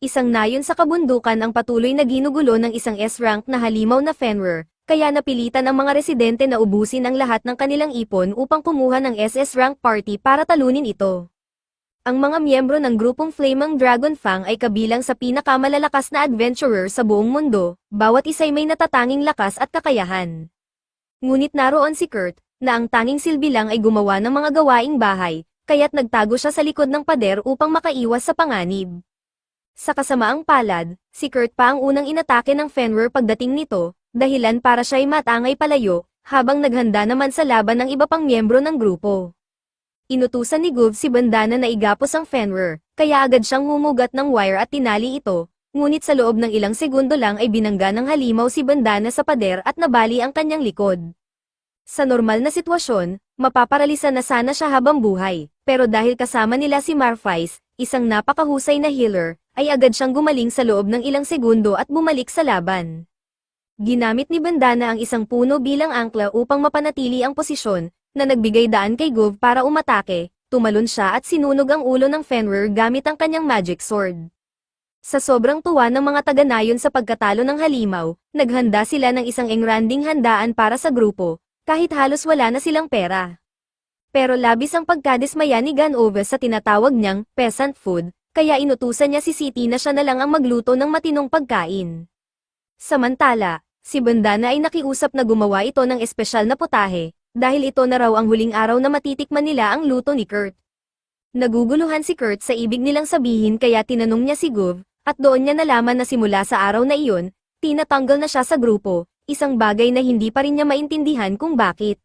Isang nayon sa kabundukan ang patuloy na ginugulo ng isang S-rank na halimaw na Fenrir, kaya napilitan ang mga residente na ubusin ang lahat ng kanilang ipon upang kumuha ng SS rank party para talunin ito. Ang mga miyembro ng grupong Flaming Dragon Fang ay kabilang sa pinakamalalakas na adventurer sa buong mundo, bawat isa'y may natatanging lakas at kakayahan. Ngunit naroon si Kurt, na ang tanging silbi lang ay gumawa ng mga gawaing bahay, kaya't nagtago siya sa likod ng pader upang makaiwas sa panganib. Sa kasamaang palad, si Kurt pa ang unang inatake ng Fenrir pagdating nito, dahilan para siya'y matangay palayo, habang naghanda naman sa laban ng iba pang miyembro ng grupo. Inutusan ni Gov si Bandana na igapos ang Fenrir, kaya agad siyang humugat ng wire at tinali ito, ngunit sa loob ng ilang segundo lang ay binangga ng halimaw si Bandana sa pader at nabali ang kanyang likod. Sa normal na sitwasyon, mapaparalisa na sana siya habang buhay, pero dahil kasama nila si Marfais, isang napakahusay na healer, ay agad siyang gumaling sa loob ng ilang segundo at bumalik sa laban. Ginamit ni Bandana ang isang puno bilang angkla upang mapanatili ang posisyon, na nagbigay daan kay Gov para umatake, tumalon siya at sinunog ang ulo ng Fenrir gamit ang kanyang magic sword. Sa sobrang tuwa ng mga taga-nayon sa pagkatalo ng halimaw, naghanda sila ng isang engranding handaan para sa grupo, kahit halos wala na silang pera. Pero labis ang pagkadismaya ni Ganove sa tinatawag niyang peasant food, kaya inutusan niya si City na siya na lang ang magluto ng matinong pagkain. Samantala, si Bandana ay nakiusap na gumawa ito ng espesyal na putahe, dahil ito na raw ang huling araw na matitikman nila ang luto ni Kurt. Naguguluhan si Kurt sa ibig nilang sabihin kaya tinanong niya si Gov, at doon niya nalaman na simula sa araw na iyon, tinatanggal na siya sa grupo, isang bagay na hindi pa rin niya maintindihan kung bakit.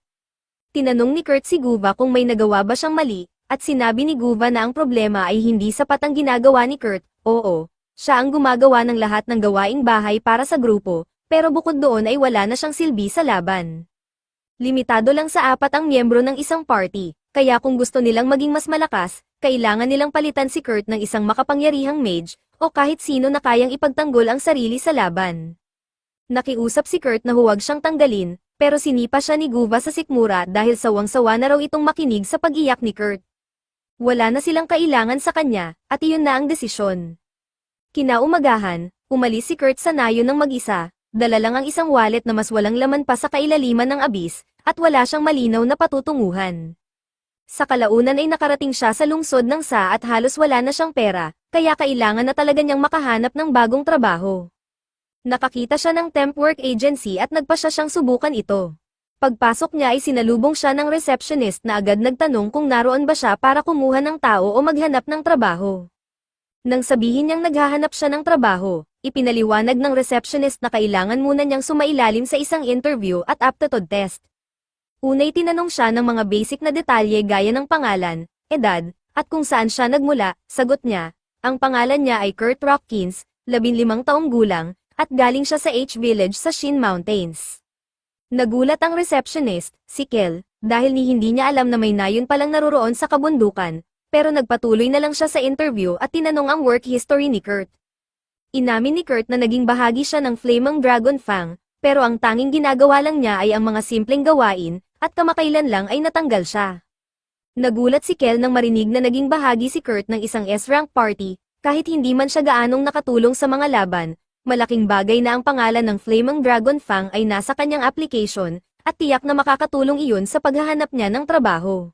Tinanong ni Kurt si Guva kung may nagawa ba siyang mali, at sinabi ni Guva na ang problema ay hindi sapat ang ginagawa ni Kurt, oo, siya ang gumagawa ng lahat ng gawaing bahay para sa grupo, pero bukod doon ay wala na siyang silbi sa laban. Limitado lang sa 4 ang miyembro ng isang party, kaya kung gusto nilang maging mas malakas, kailangan nilang palitan si Kurt ng isang makapangyarihang mage, o kahit sino na kayang ipagtanggol ang sarili sa laban. Nakiusap si Kurt na huwag siyang tanggalin, pero sinipa siya ni Guva sa sikmura dahil sawang-sawa na raw itong makinig sa pag-iyak ni Kurt. Wala na silang kailangan sa kanya, at iyon na ang desisyon. Kinaumagahan, umalis si Kurt sa nayon ng mag-isa, dala lang ang isang wallet na mas walang laman pa sa kailaliman ng abis, at wala siyang malinaw na patutunguhan. Sa kalaunan ay nakarating siya sa lungsod ng Sa at halos wala na siyang pera, kaya kailangan na talaga niyang makahanap ng bagong trabaho. Nakakita siya ng temp work agency at nagpasya siyang subukan ito. Pagpasok niya ay sinalubong siya ng receptionist na agad nagtanong kung naroon ba siya para kumuha ng tao o maghanap ng trabaho. Nang sabihin niyang naghahanap siya ng trabaho, ipinaliwanag ng receptionist na kailangan muna niyang sumailalim sa isang interview at aptitude test. Unay tinanong siya ng mga basic na detalye gaya ng pangalan, edad, at kung saan siya nagmula. Sagot niya, ang pangalan niya ay Kurt Rockins, 15 taong gulang, at galing siya sa H-Village sa Shin Mountains. Nagulat ang receptionist, si Kel, dahil hindi niya alam na may nayon palang naroroon sa kabundukan, pero nagpatuloy na lang siya sa interview at tinanong ang work history ni Kurt. Inamin ni Kurt na naging bahagi siya ng Flaming Dragon Fang, pero ang tanging ginagawa lang niya ay ang mga simpleng gawain, at kamakailan lang ay natanggal siya. Nagulat si Kel nang marinig na naging bahagi si Kurt ng isang S-rank party, kahit hindi man siya gaanong nakatulong sa mga laban, malaking bagay na ang pangalan ng Flaming Dragon Fang ay nasa kanyang application, at tiyak na makakatulong iyon sa paghahanap niya ng trabaho.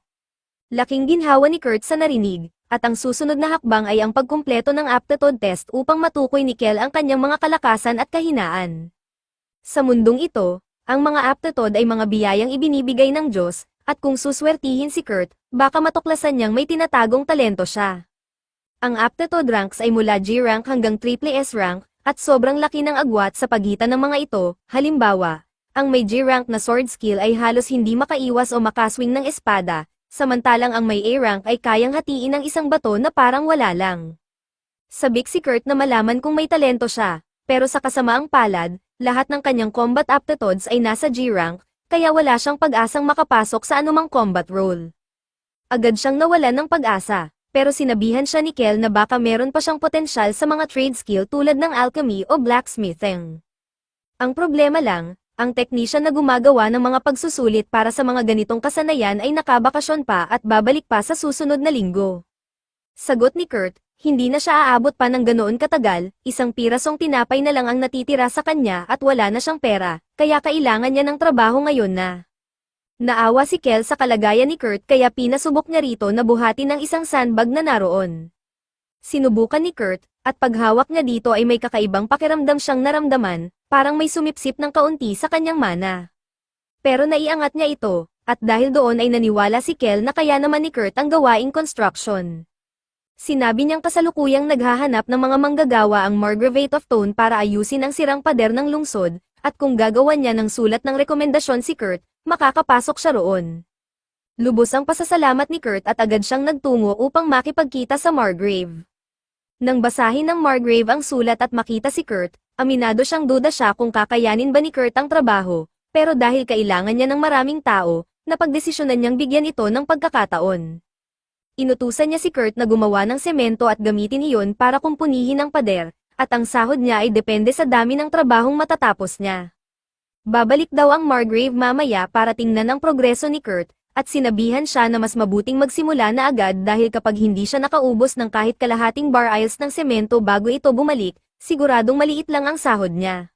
Laking ginhawa ni Kurt sa narinig, at ang susunod na hakbang ay ang pagkumpleto ng aptitude test upang matukoy ni Kel ang kanyang mga kalakasan at kahinaan. Sa mundong ito, ang mga aptitude ay mga biyayang ibinibigay ng Diyos, at kung suswertihin si Kurt, baka matuklasan niyang may tinatagong talento siya. Ang aptitude ranks ay mula G rank hanggang triple S rank, at sobrang laki ng agwat sa pagitan ng mga ito. Halimbawa, ang may G rank na sword skill ay halos hindi makaiwas o makaswing ng espada, samantalang ang may A rank ay kayang hatiin ang isang bato na parang wala lang. Sabik si Kurt na malaman kung may talento siya, pero sa kasamaang palad, lahat ng kanyang combat aptitudes ay nasa G rank, kaya wala siyang pag-asang makapasok sa anumang combat role. Agad siyang nawalan ng pag-asa, pero sinabihan siya ni Kel na baka meron pa siyang potensyal sa mga trade skill tulad ng alchemy o blacksmithing. Ang problema lang, ang technician na gumagawa ng mga pagsusulit para sa mga ganitong kasanayan ay nakabakasyon pa at babalik pa sa susunod na linggo. Sagot ni Kurt, Hindi na siya aabot pa ng ganoon katagal, isang pirasong tinapay na lang ang natitira sa kanya at wala na siyang pera, kaya kailangan niya ng trabaho ngayon na. Naawa si Kel sa kalagayan ni Kurt kaya pinasubok niya rito na buhatin ng isang sandbag na naroon. Sinubukan ni Kurt, at paghawak niya dito ay may kakaibang pakiramdam siyang naramdaman, parang may sumipsip ng kaunti sa kanyang mana. Pero naiangat niya ito, at dahil doon ay naniwala si Kel na kaya naman ni Kurt ang gawaing construction. Sinabi niyang kasalukuyang naghahanap ng mga manggagawa ang Margravate of Tone para ayusin ang sirang pader ng lungsod, at kung gagawan niya ng sulat ng rekomendasyon si Kurt, makakapasok siya roon. Lubos ang pasasalamat ni Kurt at agad siyang nagtungo upang makipagkita sa Margrave. Nang basahin ng Margrave ang sulat at makita si Kurt, aminado siyang duda siya kung kakayanin ba ni Kurt ang trabaho, pero dahil kailangan niya ng maraming tao, napagdesisyonan niyang bigyan ito ng pagkakataon. Inutusan niya si Kurt na gumawa ng semento at gamitin iyon para kumpunihin ang pader, at ang sahod niya ay depende sa dami ng trabahong matatapos niya. Babalik daw ang Margrave mamaya para tingnan ang progreso ni Kurt, at sinabihan siya na mas mabuting magsimula na agad dahil kapag hindi siya nakaubos ng kahit kalahating bar aisles ng semento bago ito bumalik, siguradong maliit lang ang sahod niya.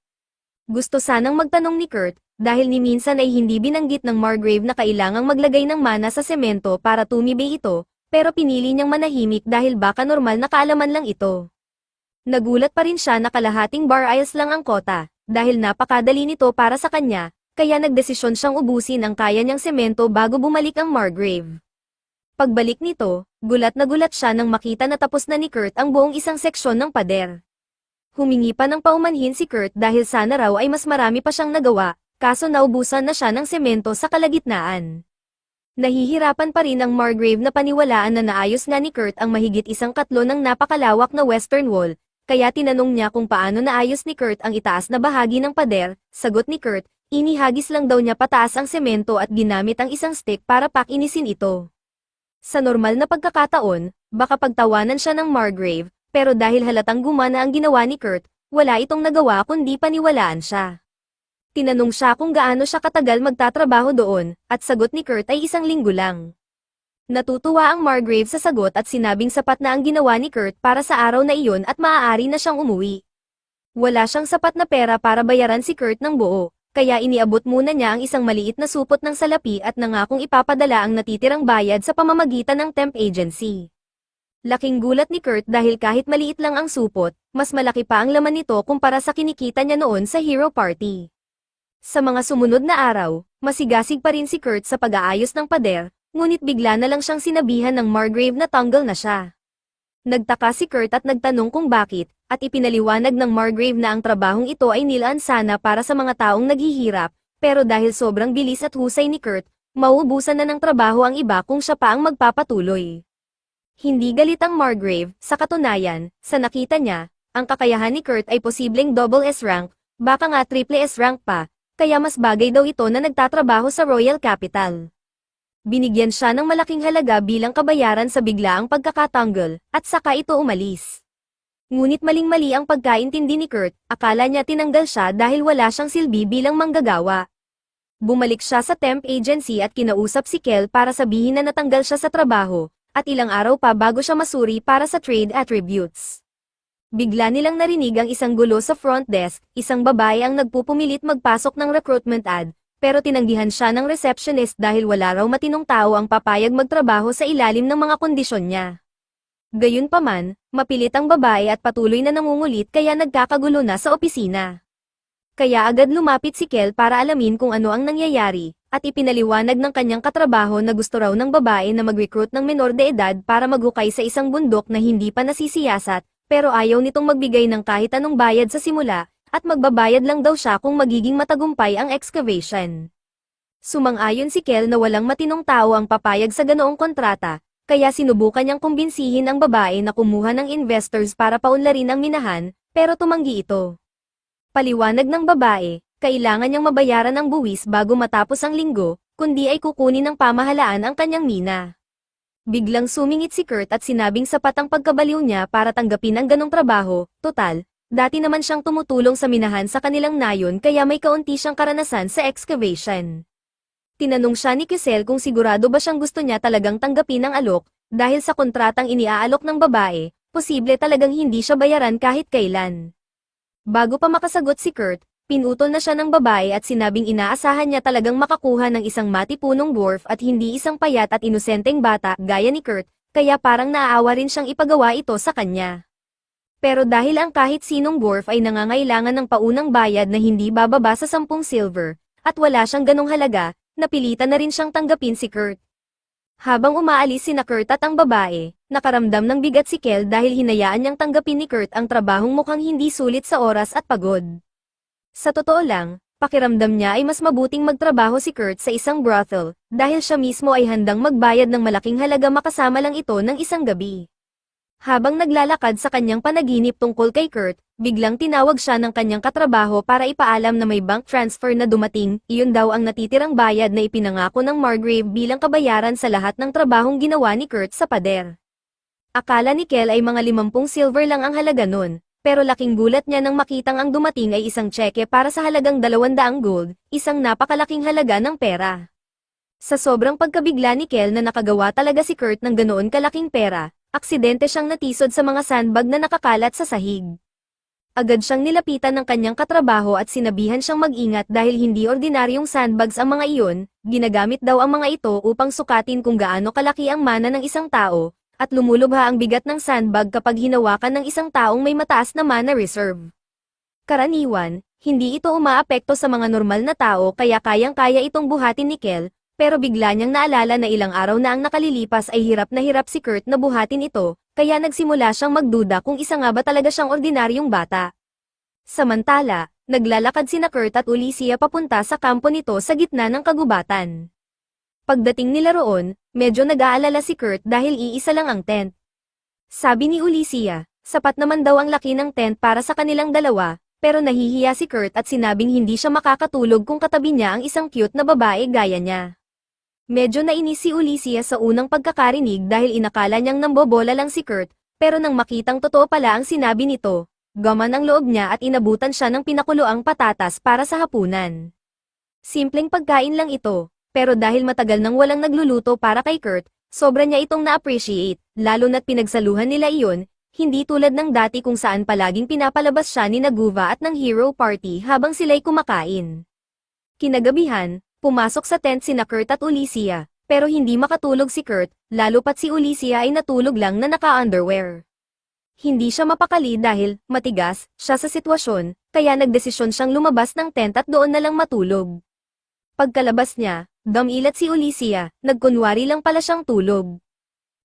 Gusto sanang magtanong ni Kurt, dahil ni minsan ay hindi binanggit ng Margrave na kailangang maglagay ng mana sa semento para tumibay ito, pero pinili niyang manahimik dahil baka normal na kaalaman lang ito. Nagulat pa rin siya na kalahating bar aisles lang ang kota, dahil napakadali nito para sa kanya, kaya nagdesisyon siyang ubusin ang kaya niyang semento bago bumalik ang Margrave. Pagbalik nito, gulat na gulat siya nang makita na tapos na ni Kurt ang buong isang seksyon ng pader. Humingi pa ng paumanhin si Kurt dahil sana raw ay mas marami pa siyang nagawa, kaso naubusan na siya ng semento sa kalagitnaan. Nahihirapan pa rin ang Margrave na paniwalaan na naayos nga ni Kurt ang mahigit isang katlo ng napakalawak na western wall, kaya tinanong niya kung paano naayos ni Kurt ang itaas na bahagi ng pader. Sagot ni Kurt, inihagis lang daw niya pataas ang semento at ginamit ang isang stick para pakinisin ito. Sa normal na pagkakataon, baka pagtawanan siya ng Margrave, pero dahil halatang gumana ang ginawa ni Kurt, wala itong nagawa kundi paniwalaan siya. Tinanong siya kung gaano siya katagal magtatrabaho doon, at sagot ni Kurt ay 1 linggo lang. Natutuwa ang Margrave sa sagot at sinabing sapat na ang ginawa ni Kurt para sa araw na iyon at maaari na siyang umuwi. Wala siyang sapat na pera para bayaran si Kurt ng buo, kaya iniabot muna niya ang isang maliit na supot ng salapi at nangakong ipapadala ang natitirang bayad sa pamamagitan ng temp agency. Laking gulat ni Kurt dahil kahit maliit lang ang supot, mas malaki pa ang laman nito kumpara sa kinikita niya noon sa Hero Party. Sa mga sumunod na araw, masigasig pa rin si Kurt sa pag-aayos ng pader, ngunit bigla na lang siyang sinabihan ng Margrave na tanggal na siya. Nagtaka si Kurt at nagtanong kung bakit, at ipinaliwanag ng Margrave na ang trabahong ito ay nilaan sana para sa mga taong naghihirap, pero dahil sobrang bilis at husay ni Kurt, mauubusan na ng trabaho ang iba kung siya pa ang magpapatuloy. Hindi galit ang Margrave, sa katunayan, sa nakita niya, ang kakayahan ni Kurt ay posibleng double S rank, baka nga triple S rank pa, kaya mas bagay daw ito na nagtatrabaho sa Royal Capital. Binigyan siya ng malaking halaga bilang kabayaran sa biglaang pagkakatanggal, at saka ito umalis. Ngunit maling-mali ang pagkaintindi ni Kurt, akala niya tinanggal siya dahil wala siyang silbi bilang manggagawa. Bumalik siya sa temp agency at kinausap si Kel para sabihin na natanggal siya sa trabaho, at ilang araw pa bago siya masuri para sa trade attributes. Bigla nilang narinig ang isang gulo sa front desk, isang babae ang nagpupumilit magpasok ng recruitment ad, pero tinanggihan siya ng receptionist dahil wala raw matinong tao ang papayag magtrabaho sa ilalim ng mga kondisyon niya. Gayunpaman, mapilit ang babae at patuloy na nangungulit kaya nagkakagulo na sa opisina. Kaya agad lumapit si Kel para alamin kung ano ang nangyayari, at ipinaliwanag ng kanyang katrabaho na gusto raw ng babae na mag-recruit ng menor de edad para maghukay sa isang bundok na hindi pa nasisiyasat, pero ayaw nitong magbigay ng kahit anong bayad sa simula, at magbabayad lang daw siya kung magiging matagumpay ang excavation. Sumang-ayon si Kel na walang matinong tao ang papayag sa ganoong kontrata, kaya sinubukan niyang kumbinsihin ang babae na kumuha ng investors para paunlarin ang minahan, pero tumanggi ito. Paliwanag ng babae, kailangan niyang mabayaran ang buwis bago matapos ang linggo, kundi ay kukunin ng pamahalaan ang kanyang mina. Biglang sumingit si Kurt at sinabing sapat ang pagkabaliw niya para tanggapin ang ganong trabaho, total, dati naman siyang tumutulong sa minahan sa kanilang nayon kaya may kaunti siyang karanasan sa excavation. Tinanong siya ni Kisel kung sigurado ba siyang gusto niya talagang tanggapin ang alok, dahil sa kontratang iniaalok ng babae, posible talagang hindi siya bayaran kahit kailan. Bago pa makasagot si Kurt, pinutol na siya ng babae at sinabing inaasahan niya talagang makakuha ng isang matipunong dwarf at hindi isang payat at inosenteng bata gaya ni Kurt, kaya parang naaawa rin siyang ipagawa ito sa kanya. Pero dahil ang kahit sinong dwarf ay nangangailangan ng paunang bayad na hindi bababa sa 10 silver, at wala siyang ganong halaga, napilitan na rin siyang tanggapin si Kurt. Habang umaalis sina Kurt at ang babae, nakaramdam ng bigat si Kel dahil hinayaan niyang tanggapin ni Kurt ang trabahong mukhang hindi sulit sa oras at pagod. Sa totoo lang, pakiramdam niya ay mas mabuting magtrabaho si Kurt sa isang brothel, dahil siya mismo ay handang magbayad ng malaking halaga makasama lang ito ng isang gabi. Habang naglalakad sa kanyang panaginip tungkol kay Kurt, biglang tinawag siya ng kanyang katrabaho para ipaalam na may bank transfer na dumating, iyon daw ang natitirang bayad na ipinangako ng Margrave bilang kabayaran sa lahat ng trabahong ginawa ni Kurt sa pader. Akala ni Kel ay mga 50 silver lang ang halaga nun, pero laking gulat niya nang makitang ang dumating ay isang tseke para sa halagang 200 gold, isang napakalaking halaga ng pera. Sa sobrang pagkabigla ni Kel na nakagawa talaga si Kurt ng ganoon kalaking pera, aksidente siyang natisod sa mga sandbag na nakakalat sa sahig. Agad siyang nilapitan ng kanyang katrabaho at sinabihan siyang mag-ingat dahil hindi ordinaryong sandbags ang mga iyon, ginagamit daw ang mga ito upang sukatin kung gaano kalaki ang mana ng isang tao, at lumulubha ang bigat ng sandbag kapag hinawakan ng isang taong may mataas na mana reserve. Karaniwan, hindi ito umaapekto sa mga normal na tao kaya kayang-kaya itong buhatin ni Kel, pero bigla niyang naalala na ilang araw na ang nakalilipas ay hirap na hirap si Kurt na buhatin ito, kaya nagsimula siyang magduda kung isa nga ba talaga siyang ordinaryong bata. Samantala, naglalakad sina Kurt at Ulicia papunta sa kampo nito sa gitna ng kagubatan. Pagdating nila roon, medyo nag-aalala si Kurt dahil iisa lang ang tent. Sabi ni Ulicia, sapat naman daw ang laki ng tent para sa kanilang dalawa, pero nahihiya si Kurt at sinabing hindi siya makakatulog kung katabi niya ang isang cute na babae gaya niya. Medyo nainis si Ulicia sa unang pagkakarinig dahil inakala niyang nambobola lang si Kurt, pero nang makitang totoo pala ang sinabi nito, gaman ang loob niya at inabutan siya ng pinakuloang patatas para sa hapunan. Simpleng pagkain lang ito, pero dahil matagal nang walang nagluluto para kay Kurt, sobra niya itong na-appreciate, lalo na't pinagsaluhan nila iyon, hindi tulad ng dati kung saan palaging pinapalabas siya ni Naguva at ng hero party habang sila'y kumakain. Kinagabihan, pumasok sa tent sina Kurt at Ulicia, pero hindi makatulog si Kurt, lalo pat si Ulicia ay natulog lang na naka-underwear. Hindi siya mapakali dahil, matigas, siya sa sitwasyon, kaya nagdesisyon siyang lumabas ng tent at doon na lang matulog. Pagkalabas niya, damilat si Ulicia, nagkunwari lang pala siyang tulog.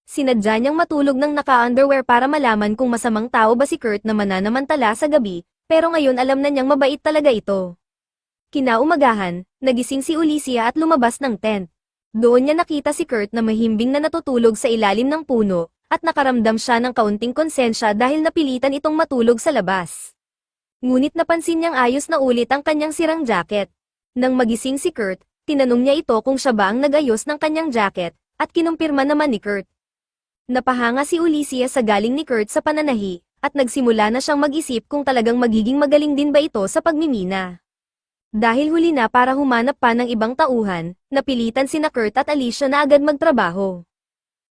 Sinadya niyang matulog ng naka-underwear para malaman kung masamang tao ba si Kurt na mananamantala sa gabi, pero ngayon alam na niyang mabait talaga ito. Kinaumagahan, nagising si Ulicia at lumabas ng tent. Doon niya nakita si Kurt na mahimbing na natutulog sa ilalim ng puno, at nakaramdam siya ng kaunting konsensya dahil napilitan itong matulog sa labas. Ngunit napansin niyang ayos na ulit ang kanyang sirang jacket. Nang magising si Kurt, tinanong niya ito kung siya ba ang nag-ayos ng kanyang jacket, at kinumpirma naman ni Kurt. Napahanga si Ulicia sa galing ni Kurt sa pananahi, at nagsimula na siyang mag-isip kung talagang magiging magaling din ba ito sa pagmimina. Dahil huli na para humanap pa ng ibang tauhan, napilitan sina Kurt at Alicia na agad magtrabaho.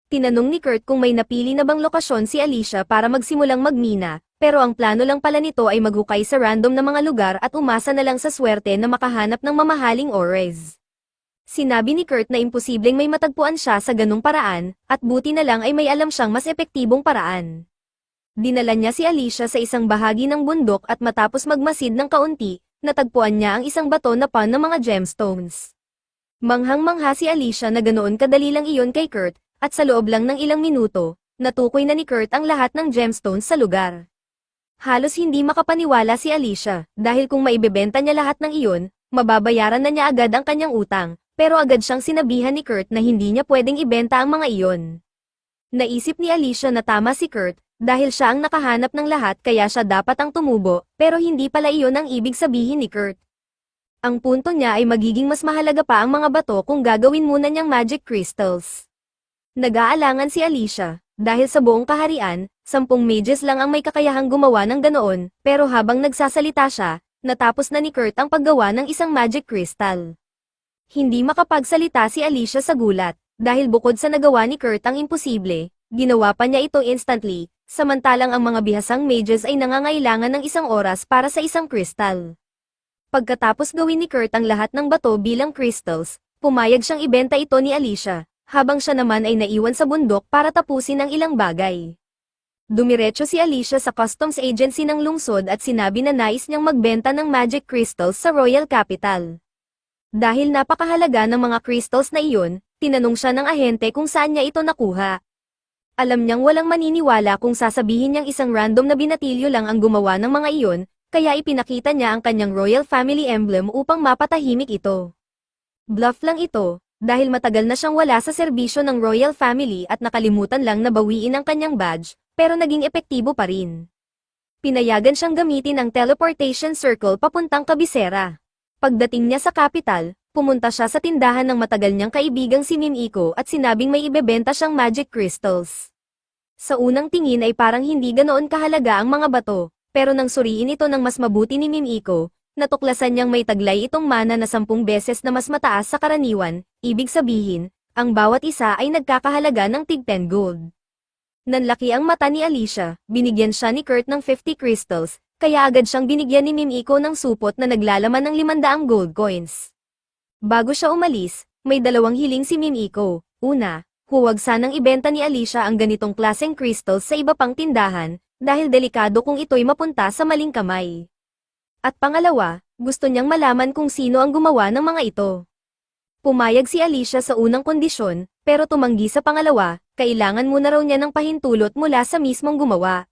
Tinanong ni Kurt kung may napili na bang lokasyon si Alicia para magsimulang magmina, pero ang plano lang pala nito ay maghukay sa random na mga lugar at umasa na lang sa swerte na makahanap ng mamahaling ores. Sinabi ni Kurt na imposibleng may matagpuan siya sa ganung paraan, at buti na lang ay may alam siyang mas epektibong paraan. Dinala niya si Alicia sa isang bahagi ng bundok at matapos magmasid ng kaunti, natagpuan niya ang isang bato na pan ng mga gemstones. Manghang-mangha si Alicia na ganoon kadali lang iyon kay Kurt, at sa loob lang ng ilang minuto, natukoy na ni Kurt ang lahat ng gemstones sa lugar. Halos hindi makapaniwala si Alicia, dahil kung maibebenta niya lahat ng iyon, mababayaran na niya agad ang kanyang utang, pero agad siyang sinabihan ni Kurt na hindi niya pwedeng ibenta ang mga iyon. Naisip ni Alicia na tama si Kurt, dahil siya ang nakahanap ng lahat kaya siya dapat ang tumubo, pero hindi pala iyon ang ibig sabihin ni Kurt. Ang punto niya ay magiging mas mahalaga pa ang mga bato kung gagawin muna niyang magic crystals. Nag-aalangan si Alicia, dahil sa buong kaharian, 10 mages lang ang may kakayahang gumawa ng ganoon, pero habang nagsasalita siya, natapos na ni Kurt ang paggawa ng isang magic crystal. Hindi makapagsalita si Alicia sa gulat, dahil bukod sa nagawa ni Kurt ang imposible, ginawa pa niya ito instantly, Samantalang ang mga bihasang mages ay nangangailangan ng 1 oras para sa isang kristal. Pagkatapos gawin ni Kurt ang lahat ng bato bilang crystals, pumayag siyang ibenta ito ni Alicia, habang siya naman ay naiwan sa bundok para tapusin ang ilang bagay. Dumiretso si Alicia sa customs agency ng lungsod at sinabi na nais niyang magbenta ng magic crystals sa Royal Capital. Dahil napakahalaga ng mga crystals na iyon, tinanong siya ng ahente kung saan niya ito nakuha. Alam niyang walang maniniwala kung sasabihin niyang isang random na binatilyo lang ang gumawa ng mga iyon, kaya ipinakita niya ang kanyang royal family emblem upang mapatahimik ito. Bluff lang ito, dahil matagal na siyang wala sa serbisyo ng royal family at nakalimutan lang na bawiin ang kanyang badge, pero naging epektibo pa rin. Pinayagan siyang gamitin ang teleportation circle papuntang kabisera. Pagdating niya sa capital, pumunta siya sa tindahan ng matagal niyang kaibigang si Mimiko at sinabing may ibebenta siyang magic crystals. Sa unang tingin ay parang hindi ganoon kahalaga ang mga bato, pero nang suriin ito ng mas mabuti ni Mimiko, natuklasan niyang may taglay itong mana na 10 beses na mas mataas sa karaniwan, ibig sabihin, ang bawat isa ay nagkakahalaga ng tig 10 gold. Nanlaki ang mata ni Alicia, binigyan siya ni Kurt ng 50 crystals, kaya agad siyang binigyan ni Mimiko ng supot na naglalaman ng 500 gold coins. Bago siya umalis, may 2 hiling si Mimiko. Una, huwag sanang ibenta ni Alicia ang ganitong klaseng crystals sa iba pang tindahan, dahil delikado kung ito'y mapunta sa maling kamay. At pangalawa, gusto niyang malaman kung sino ang gumawa ng mga ito. Pumayag si Alicia sa unang kondisyon, pero tumanggi sa pangalawa, kailangan muna raw niya ng pahintulot mula sa mismong gumawa.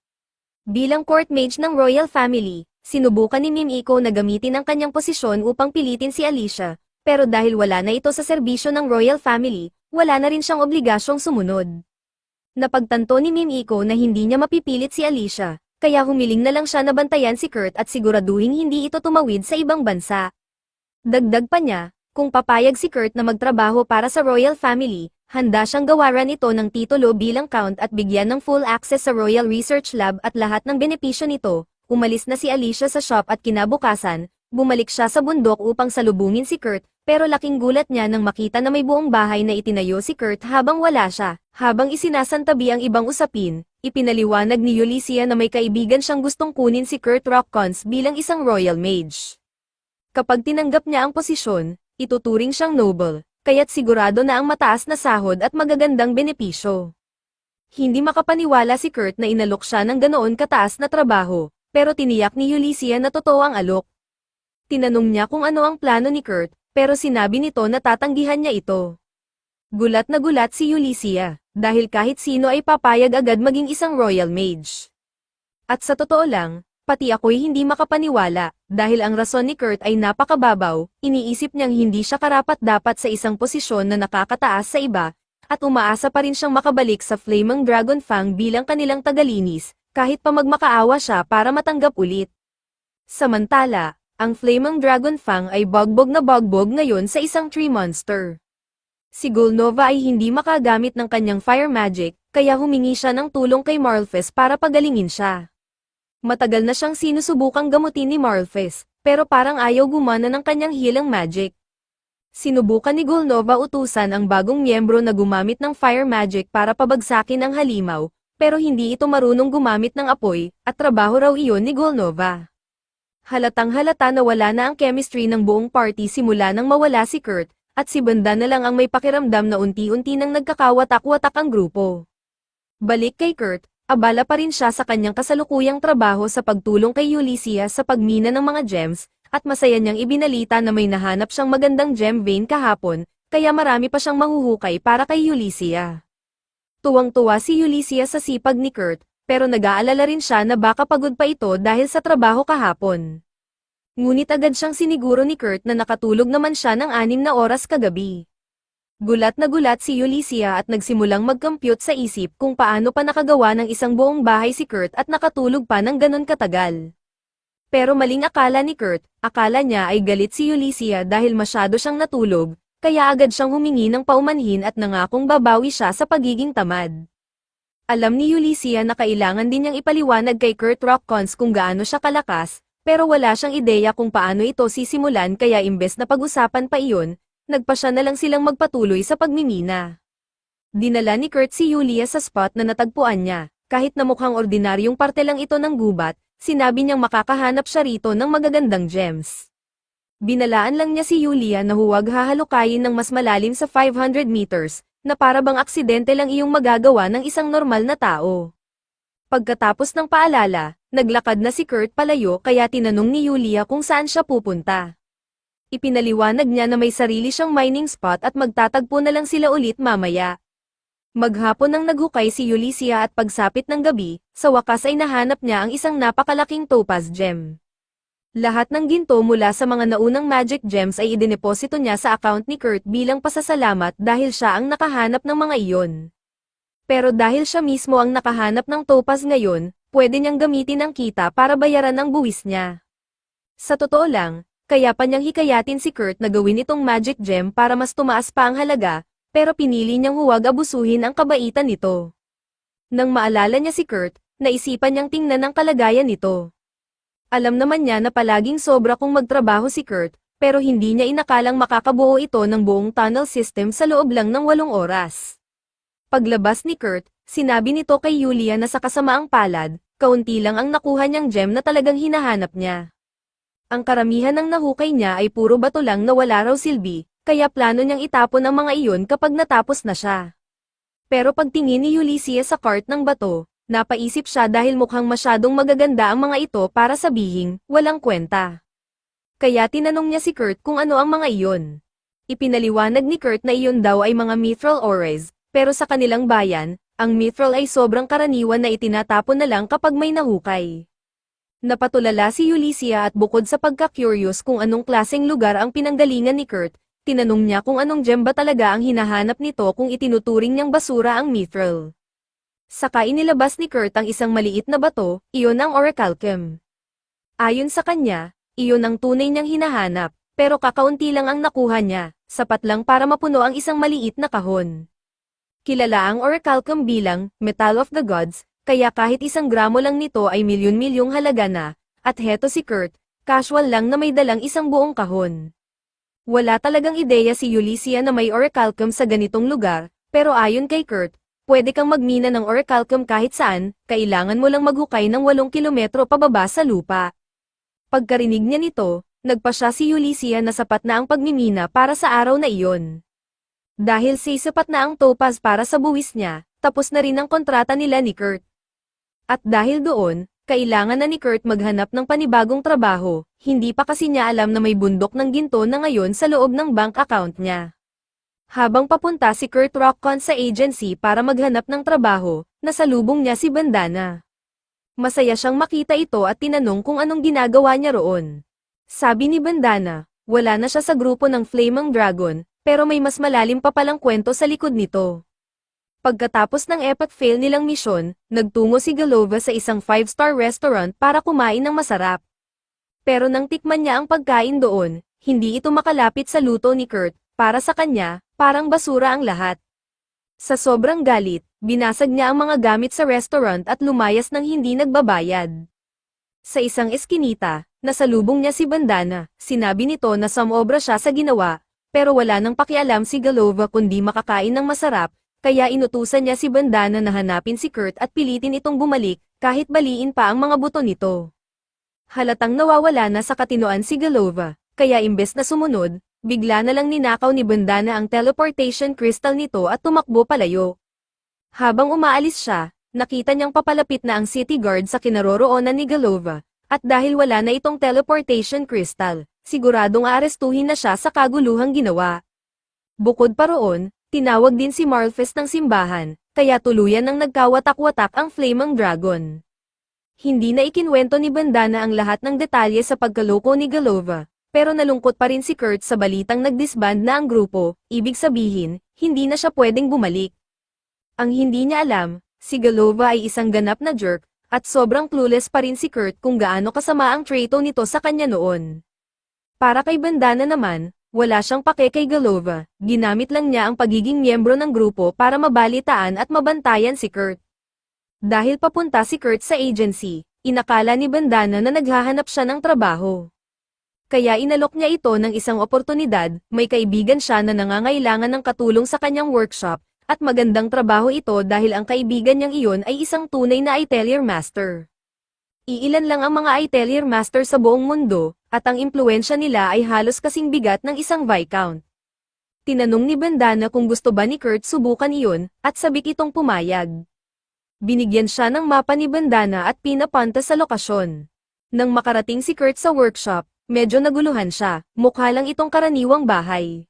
Bilang court mage ng royal family, sinubukan ni Mimiko na gamitin ang kanyang posisyon upang pilitin si Alicia, pero dahil wala na ito sa serbisyo ng royal family, wala na rin siyang obligasyong sumunod. Napagtanto ni Mimiko na hindi niya mapipilit si Alicia, kaya humiling na lang siya na bantayan si Kurt at siguraduhin hindi ito tumawid sa ibang bansa. Dagdag pa niya, kung papayag si Kurt na magtrabaho para sa royal family, handa siyang gawaran ito ng titulo bilang count at bigyan ng full access sa Royal Research Lab at lahat ng benepisyo nito. Umalis na si Alicia sa shop at kinabukasan, bumalik siya sa bundok upang salubungin si Kurt, pero laking gulat niya nang makita na may buong bahay na itinayo si Kurt habang wala siya. Habang isinasantabi ang ibang usapin, ipinaliwanag ni Ulysses na may kaibigan siyang gustong kunin si Kurt Rockcons bilang isang royal mage. Kapag tinanggap niya ang posisyon, ituturing siyang noble, kaya't sigurado na ang mataas na sahod at magagandang benepisyo. Hindi makapaniwala si Kurt na inalok siya ng ganoon kataas na trabaho, pero tiniyak ni Ulysses na totoo ang alok. Tinanong niya kung ano ang plano ni Kurt, pero sinabi nito na tatanggihan niya ito. Gulat na gulat si Ulysses, dahil kahit sino ay papayag agad maging isang royal mage. At sa totoo lang, pati ako'y hindi makapaniwala, dahil ang rason ni Kurt ay napakababaw, iniisip niyang hindi siya karapat-dapat sa isang posisyon na nakakataas sa iba, at umaasa pa rin siyang makabalik sa Flaming Dragon Fang bilang kanilang tagalinis, kahit pa magmakaawa siya para matanggap ulit. Samantala, ang Flaming Dragon Fang ay bagbog na bagbog ngayon sa isang tree monster. Si Golnova ay hindi makagamit ng kanyang fire magic, kaya humingi siya ng tulong kay Marlfes para pagalingin siya. Matagal na siyang sinusubukang gamutin ni Marlfes, pero parang ayaw gumana ng kanyang healing magic. Sinubukan ni Golnova utusan ang bagong miyembro na gumamit ng fire magic para pabagsakin ang halimaw, pero hindi ito marunong gumamit ng apoy, at trabaho raw iyon ni Golnova. Halatang halata na wala na ang chemistry ng buong party simula nang mawala si Kurt, at si Banda na lang ang may pakiramdam na unti-unti nang nagkakawatak-watak ang grupo. Balik kay Kurt, abala pa rin siya sa kanyang kasalukuyang trabaho sa pagtulong kay Ulysses sa pagmina ng mga gems, at masaya niyang ibinalita na may nahanap siyang magandang gem vein kahapon, kaya marami pa siyang mahuhukay para kay Ulysses. Tuwang-tuwa si Ulysses sa sipag ni Kurt, pero nag-aalala rin siya na baka pagod pa ito dahil sa trabaho kahapon. Ngunit agad siyang siniguro ni Kurt na nakatulog naman siya ng 6 na oras kagabi. Gulat na gulat si Ulysses at nagsimulang mag-compute sa isip kung paano pa nakagawa ng isang buong bahay si Kurt at nakatulog pa ng ganon katagal. Pero maling akala ni Kurt, akala niya ay galit si Ulysses dahil masyado siyang natulog, kaya agad siyang humingi ng paumanhin at nangakong babawi siya sa pagiging tamad. Alam ni Ulysses na kailangan din niyang ipaliwanag kay Kurt Rockcons kung gaano siya kalakas, pero wala siyang ideya kung paano ito sisimulan kaya imbes na pag-usapan pa iyon, nagpasya na lang silang magpatuloy sa pagmimina. Dinala ni Kurt si Yulia sa spot na natagpuan niya, kahit na mukhang ordinaryong parte lang ito ng gubat, sinabi niyang makakahanap siya rito ng magagandang gems. Binalaan lang niya si Yulia na huwag hahalukayin ng mas malalim sa 500 meters, na para bang aksidente lang iyong magagawa ng isang normal na tao. Pagkatapos ng paalala, naglakad na si Kurt palayo kaya tinanong ni Yulia kung saan siya pupunta. Ipinaliwanag niya na may sarili siyang mining spot at magtatagpo na lang sila ulit mamaya. Maghapon nang naghukay si Yulia at pagsapit ng gabi, sa wakas ay nahanap niya ang isang napakalaking topaz gem. Lahat ng ginto mula sa mga naunang magic gems ay idineposito niya sa account ni Kurt bilang pasasalamat dahil siya ang nakahanap ng mga iyon. Pero dahil siya mismo ang nakahanap ng topaz ngayon, pwede niyang gamitin ang kita para bayaran ang buwis niya. Sa totoo lang, kaya pa niyang hikayatin si Kurt na gawin itong magic gem para mas tumaas pa ang halaga, pero pinili niyang huwag abusuhin ang kabaitan nito. Nang maalala niya si Kurt, naisipan niyang tingnan ang kalagayan nito. Alam naman niya na palaging sobra kung magtrabaho si Kurt, pero hindi niya inakalang makakabuo ito ng buong tunnel system sa loob lang ng 8 oras. Paglabas ni Kurt, sinabi nito kay Yulia na sa kasamaang palad, kaunti lang ang nakuha niyang gem na talagang hinahanap niya. Ang karamihan ng nahukay niya ay puro bato lang na wala raw silbi, kaya plano niyang itapon ang mga iyon kapag natapos na siya. Pero pagtingin ni Ulysses sa cart ng bato, napaisip siya dahil mukhang masyadong magaganda ang mga ito para sabihing, walang kwenta. Kaya tinanong niya si Kurt kung ano ang mga iyon. Ipinaliwanag ni Kurt na iyon daw ay mga mithril ores, pero sa kanilang bayan, ang mithril ay sobrang karaniwan na itinatapon na lang kapag may nahukay. Napatulala si Ulysses at bukod sa pagka-curious kung anong klaseng lugar ang pinanggalingan ni Kurt, tinanong niya kung anong gem ba talaga ang hinahanap nito kung itinuturing niyang basura ang mithril. Saka inilabas ni Kurt ang isang maliit na bato, iyon ang orichalcum. Ayon sa kanya, iyon ang tunay niyang hinahanap, pero kakaunti lang ang nakuha niya, sapat lang para mapuno ang isang maliit na kahon. Kilala ang orichalcum bilang metal of the gods, kaya kahit 1 gramo lang nito ay milyon-milyong halaga na, at heto si Kurt, casual lang na may dalang isang buong kahon. Wala talagang ideya si Ulysses na may orichalcum sa ganitong lugar, pero ayon kay Kurt, pwede kang magmina ng orichalcum kahit saan, kailangan mo lang maghukay ng 8 kilometro pababa sa lupa. Pagkarinig niya nito, nagpa siya si Ulysses na sapat na ang pagmimina para sa araw na iyon. Dahil sapat na ang topaz para sa buwis niya, tapos na rin ang kontrata nila ni Kurt. At dahil doon, kailangan na ni Kurt maghanap ng panibagong trabaho, hindi pa kasi niya alam na may bundok ng ginto na ngayon sa loob ng bank account niya. Habang papunta si Kurt Rockcon sa agency para maghanap ng trabaho, nasalubong niya si Bandana. Masaya siyang makita ito at tinanong kung anong ginagawa niya roon. Sabi ni Bandana, wala na siya sa grupo ng Flaming Dragon, pero may mas malalim pa palang kwento sa likod nito. Pagkatapos ng epic fail nilang misyon, nagtungo si Galova sa isang 5-star restaurant para kumain ng masarap. Pero nang tikman niya ang pagkain doon, hindi ito makalapit sa luto ni Kurt, para sa kanya, parang basura ang lahat. Sa sobrang galit, binasag niya ang mga gamit sa restaurant at lumayas ng hindi nagbabayad. Sa isang eskinita, nasalubong niya si Bandana, sinabi nito na sumobra siya sa ginawa, pero wala nang pakialam si Galova kundi makakain ng masarap, kaya inutusan niya si Bandana na hanapin si Kurt at pilitin itong bumalik, kahit baliin pa ang mga buto nito. Halatang nawawala na sa katinoan si Galova, kaya imbes na sumunod, bigla na lang ninakaw ni Bandana ang teleportation crystal nito at tumakbo palayo. Habang umaalis siya, nakita niyang papalapit na ang city guard sa kinaroroonan ni Galova, at dahil wala na itong teleportation crystal, siguradong aarestuhin na siya sa kaguluhang ginawa. Bukod pa roon, tinawag din si Marlfest ng simbahan, kaya tuluyan nang nagkawatak-watak ang Flaming Dragon. Hindi na ikinwento ni Bandana ang lahat ng detalye sa pagkaloko ni Galova, pero nalungkot pa rin si Kurt sa balitang nagdisband na ang grupo, ibig sabihin, hindi na siya pwedeng bumalik. Ang hindi niya alam, si Galova ay isang ganap na jerk, at sobrang clueless pa rin si Kurt kung gaano kasama ang trato nito sa kanya noon. Para kay Bandana naman, wala siyang pake kay Galova, ginamit lang niya ang pagiging miyembro ng grupo para mabalitaan at mabantayan si Kurt. Dahil papunta si Kurt sa agency, inakala ni Bandana na naghahanap siya ng trabaho. Kaya inalok niya ito ng isang oportunidad, may kaibigan siya na nangangailangan ng katulong sa kanyang workshop, At magandang trabaho ito dahil ang kaibigan niyang iyon ay isang tunay na Atelier Master. Iilan lang ang mga Atelier Master sa buong mundo, at ang impluwensya nila ay halos kasing bigat ng isang Viscount. Tinanong ni Bandana kung gusto ba ni Kurt subukan iyon, at sabik itong pumayag. Binigyan siya ng mapa ni Bandana at pinapunta sa lokasyon. Nang makarating si Kurt sa workshop, medyo naguluhan siya, mukha lang itong karaniwang bahay.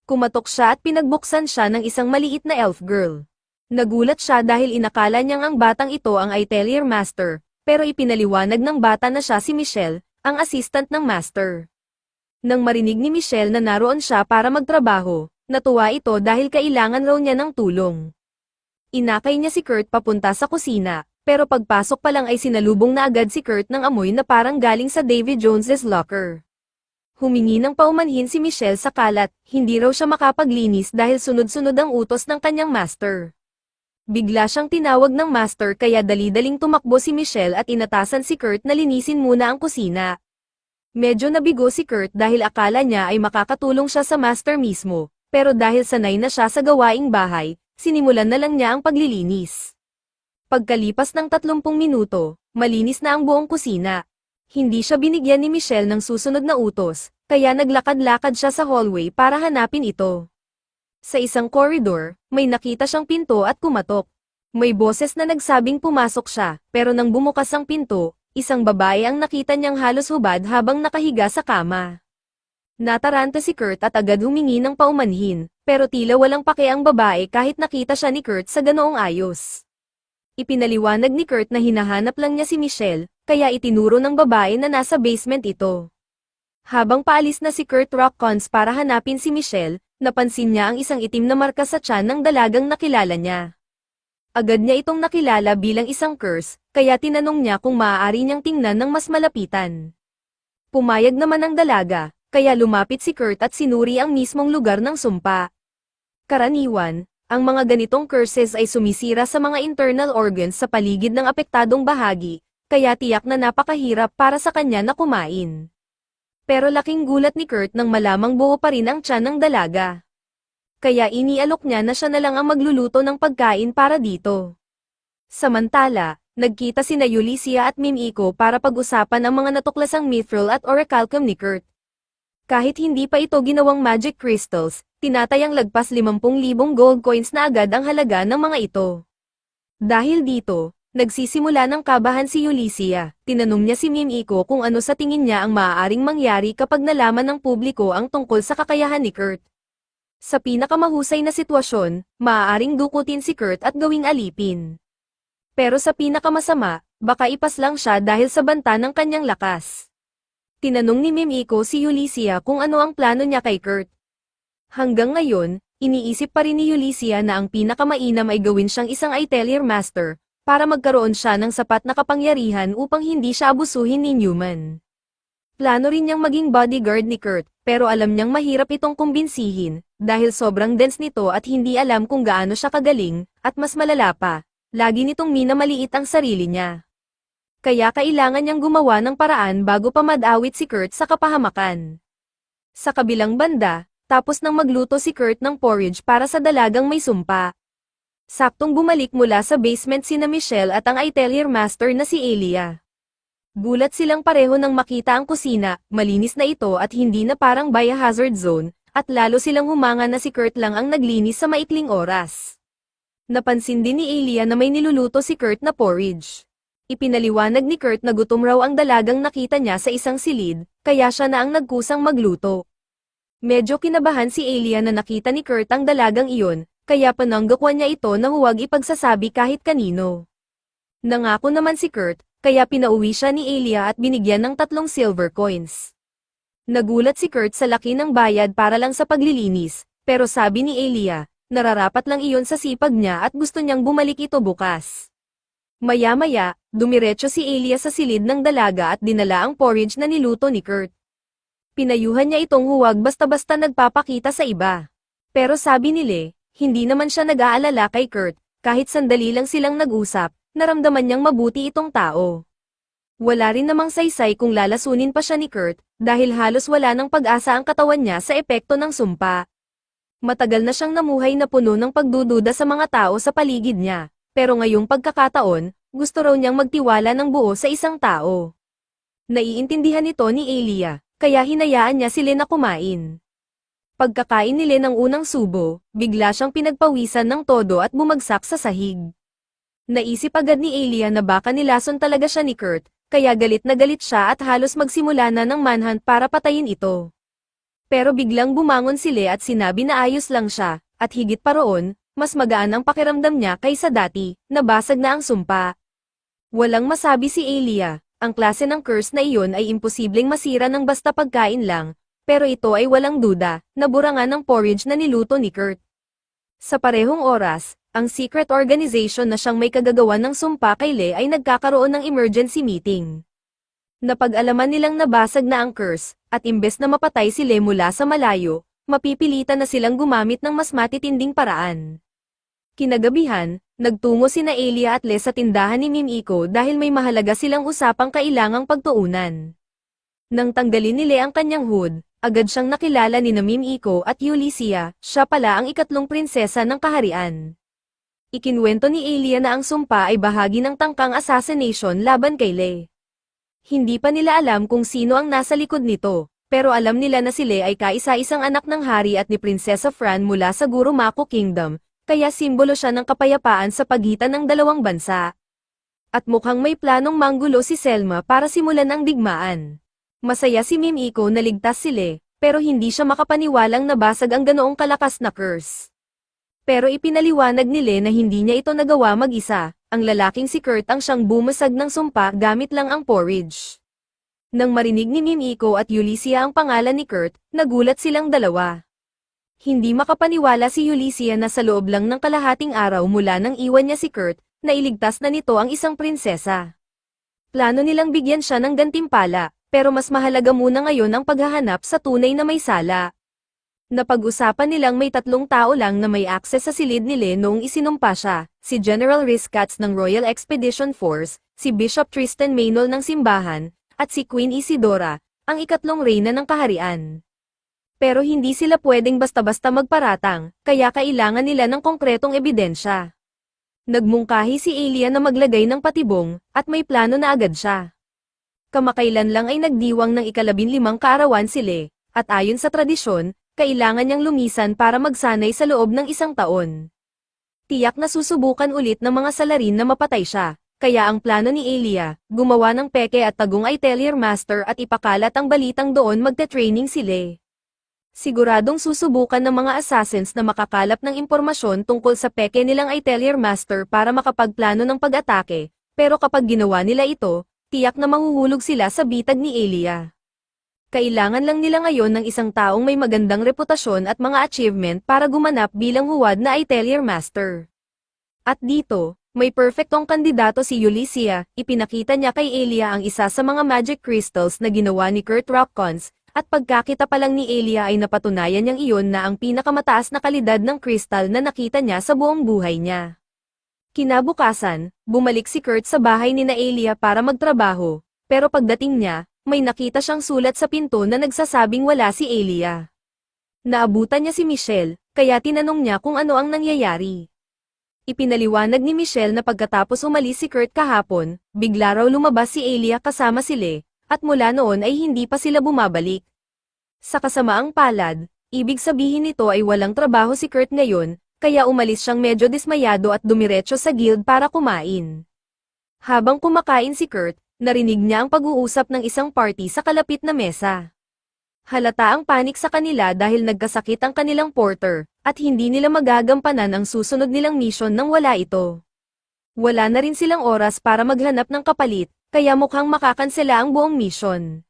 Kumatok siya at pinagbuksan siya ng isang maliit na elf girl. Nagulat siya dahil inakala niyang ang batang ito ang Atelier Master, pero ipinaliwanag ng bata na siya si Michelle, ang assistant ng master. Nang marinig ni Michelle na naroon siya para magtrabaho, natuwa ito dahil kailangan raw niya ng tulong. Inakay niya si Kurt papunta sa kusina, pero pagpasok pa lang ay sinalubong na agad si Kurt ng amoy na parang galing sa Davy Jones's locker. Humingi ng paumanhin si Michelle sa kalat, hindi raw siya makapaglinis dahil sunod-sunod ang utos ng kanyang master. Bigla siyang tinawag ng master kaya dali-daling tumakbo si Michelle at inatasan si Kurt na linisin muna ang kusina. Medyo nabigo si Kurt dahil akala niya ay makakatulong siya sa master mismo, pero dahil sanay na siya sa gawaing bahay, sinimulan na lang niya ang paglilinis. Pagkalipas ng 30 minuto, malinis na ang buong kusina. Hindi siya binigyan ni Michelle ng susunod na utos, kaya naglakad-lakad siya sa hallway para hanapin ito. Sa isang koridor, may nakita siyang pinto at kumatok. May boses na nagsabing pumasok siya, pero nang bumukas ang pinto, isang babae ang nakita niyang halos hubad habang nakahiga sa kama. Nataranta si Kurt at agad humingi ng paumanhin, pero tila walang pake ang babae kahit nakita siya ni Kurt sa ganoong ayos. Ipinaliwanag ni Kurt na hinahanap lang niya si Michelle, kaya itinuro ng babae na nasa basement ito. Habang paalis na si Kurt Rockcons para hanapin si Michelle, napansin niya ang isang itim na marka sa tiyan ng dalagang nakilala niya. Agad niya itong nakilala bilang isang curse, kaya tinanong niya kung maaari niyang tingnan ng mas malapitan. Pumayag naman ang dalaga, kaya lumapit si Kurt at sinuri ang mismong lugar ng sumpa. Karaniwan, ang mga ganitong curses ay sumisira sa mga internal organs sa paligid ng apektadong bahagi, kaya tiyak na napakahirap para sa kanya na kumain. Pero laking gulat ni Kurt nang malamang buo pa rin ang tiyan ng dalaga. Kaya inialok niya na siya na lang ang magluluto ng pagkain para dito. Samantala, nagkita sina Ulysses at Mimiko para pag-usapan ang mga natuklasang mithril at orichalcum ni Kurt. Kahit hindi pa ito ginawang magic crystals, tinatayang lagpas 50,000 gold coins na agad ang halaga ng mga ito. Dahil dito, nagsisimula ng kabahan si Ulysses. Tinanong niya si Mimiko kung ano sa tingin niya ang maaaring mangyari kapag nalaman ng publiko ang tungkol sa kakayahan ni Kurt. Sa pinakamahusay na sitwasyon, maaaring dukutin si Kurt at gawing alipin. Pero sa pinakamasama, baka ipas lang siya dahil sa banta ng kanyang lakas. Tinanong ni Mimiko si Ulysses kung ano ang plano niya kay Kurt. Hanggang ngayon, iniisip pa rin ni Ulysses na ang pinakamainam ay gawin siyang isang Atelier Master, para magkaroon siya ng sapat na kapangyarihan upang hindi siya abusuhin ni Newman. Plano rin niyang maging bodyguard ni Kurt, pero alam niyang mahirap itong kumbinsihin, dahil sobrang dense nito at hindi alam kung gaano siya kagaling, at mas malala pa, lagi nitong minamaliit ang sarili niya. Kaya kailangan niyang gumawa ng paraan bago pa madawit si Kurt sa kapahamakan. Sa kabilang banda, tapos nang magluto si Kurt ng porridge para sa dalagang may sumpa. Saktong bumalik mula sa basement sina Michelle at ang Atelier Master na si Elia. Gulat silang pareho nang makita ang kusina, malinis na ito at hindi na parang biohazard zone, at lalo silang humanga na si Kurt lang ang naglinis sa maikling oras. Napansin din ni Elia na may niluluto si Kurt na porridge. Ipinaliwanag ni Kurt na gutom raw ang dalagang nakita niya sa isang silid, kaya siya na ang nagkusang magluto. Medyo kinabahan si Elia na nakita ni Kurt ang dalagang iyon, kaya pananggakwan niya ito na huwag ipagsasabi kahit kanino. Nangako naman si Kurt, kaya pinauwi siya ni Elia at binigyan ng 3 silver coins. Nagulat si Kurt sa laki ng bayad para lang sa paglilinis, pero sabi ni Elia, nararapat lang iyon sa sipag niya at gusto niyang bumalik ito bukas. Maya-maya, dumiretso si Elia sa silid ng dalaga at dinala ang porridge na niluto ni Kurt. Pinayuhan niya itong huwag basta-basta nagpapakita sa iba. Pero sabi ni Le, hindi naman siya nag-aalala kay Kurt, kahit sandali lang silang nag-usap, naramdaman niyang mabuti itong tao. Wala rin namang saysay kung lalasunin pa siya ni Kurt, dahil halos wala ng pag-asa ang katawan niya sa epekto ng sumpa. Matagal na siyang namuhay na puno ng pagdududa sa mga tao sa paligid niya, pero ngayong pagkakataon, gusto raw niyang magtiwala ng buo sa isang tao. Naiintindihan ito ni Elia, kaya hinayaan niya si Len na kumain. Pagkakain ni Len ng unang subo, bigla siyang pinagpawisan ng todo at bumagsak sa sahig. Naisip agad ni Elia na baka nilason talaga siya ni Kurt, kaya galit na galit siya at halos magsimula na ng manhunt para patayin ito. Pero biglang bumangon si Le at sinabi na ayos lang siya, at higit pa roon, mas magaan ang pakiramdam niya kaysa dati, nabasag na ang sumpa. Walang masabi si Elia. Ang klase ng curse na iyon ay imposibleng masira ng basta pagkain lang, pero ito ay walang duda, nabura nga ng porridge na niluto ni Kurt. Sa parehong oras, ang secret organization na siyang may kagagawan ng sumpa kay Le ay nagkakaroon ng emergency meeting. Napag-alaman nilang nabasag na ang curse, at imbes na mapatay si Le mula sa malayo, mapipilitan na silang gumamit ng mas matitinding paraan. Kinagabihan, nagtungo sina Elia at Le sa tindahan ni Mimiko dahil may mahalaga silang usapang kailangang pagtuunan. Nang tanggalin ni Le ang kanyang hood, agad siyang nakilala ni Mimiko at Ulysses, siya pala ang ikatlong prinsesa ng kaharian. Ikinwento ni Elia na ang sumpa ay bahagi ng tangkang assassination laban kay Le. Hindi pa nila alam kung sino ang nasa likod nito, pero alam nila na si Le ay kaisa-isang anak ng hari at ni Prinsesa Fran mula sa Gurumako Kingdom, kaya simbolo siya ng kapayapaan sa pagitan ng dalawang bansa. At mukhang may planong manggulo si Selma para simulan ang digmaan. Masaya si Mimiko na ligtas si Le, pero hindi siya makapaniwalang nabasag ang ganoong kalakas na curse. Pero ipinaliwanag ni Le na hindi niya ito nagawa mag-isa, ang lalaking si Kurt ang siyang bumasag ng sumpa gamit lang ang porridge. Nang marinig ni Mimiko at Ulysses ang pangalan ni Kurt, nagulat silang dalawa. Hindi makapaniwala si Ulysses na sa loob lang ng kalahating araw mula nang iwan niya si Kurt, na iligtas na nito ang isang prinsesa. Plano nilang bigyan siya ng gantimpala, pero mas mahalaga muna ngayon ang paghahanap sa tunay na may sala. Napag-usapan nilang may 3 tao lang na may akses sa silid ni Le noong isinumpa siya, si General Riskatz ng Royal Expedition Force, si Bishop Tristan Maynol ng simbahan, at si Queen Isidora, ang ikatlong reyna ng kaharian. Pero hindi sila pwedeng basta-basta magparatang, kaya kailangan nila ng konkretong ebidensya. Nagmungkahi si Elia na maglagay ng patibong, at may plano na agad siya. Kamakailan lang ay nagdiwang ng 15 kaarawan si Le, at ayon sa tradisyon, kailangan niyang lumisan para magsanay sa loob ng 1 taon. Tiyak na susubukan ulit ng mga salarin na mapatay siya, kaya ang plano ni Elia, gumawa ng peke at tagong Atelier Master at ipakalat ang balitang doon magte-training si Le. Siguradong susubukan ng mga assassins na makakalap ng impormasyon tungkol sa peke nilang Atelier Master para makapagplano ng pag-atake, pero kapag ginawa nila ito, tiyak na mahuhulog sila sa bitag ni Elia. Kailangan lang nila ngayon ng isang taong may magandang reputasyon at mga achievement para gumanap bilang huwad na Atelier Master. At dito, may perfectong kandidato si Ulysses, ipinakita niya kay Elia ang isa sa mga magic crystals na ginawa ni Kurt Rockcons, at pagkakita pa lang ni Elia ay napatunayan niyang iyon na ang pinakamataas na kalidad ng crystal na nakita niya sa buong buhay niya. Kinabukasan, bumalik si Kurt sa bahay ni Elia para magtrabaho, pero pagdating niya, may nakita siyang sulat sa pinto na nagsasabing wala si Elia. Naabutan niya si Michelle, kaya tinanong niya kung ano ang nangyayari. Ipinaliwanag ni Michelle na pagkatapos umalis si Kurt kahapon, bigla raw lumabas si Elia kasama si Le, at mula noon ay hindi pa sila bumabalik. Sa kasamaang palad, ibig sabihin nito ay walang trabaho si Kurt ngayon, kaya umalis siyang medyo dismayado at dumiretso sa guild para kumain. Habang kumakain si Kurt, narinig niya ang pag-uusap ng isang party sa kalapit na mesa. Halata ang panik sa kanila dahil nagkasakit ang kanilang porter, at hindi nila magagampanan ang susunod nilang mission nang wala ito. Wala na rin silang oras para maghanap ng kapalit, kaya mukhang makakansela ang buong mission.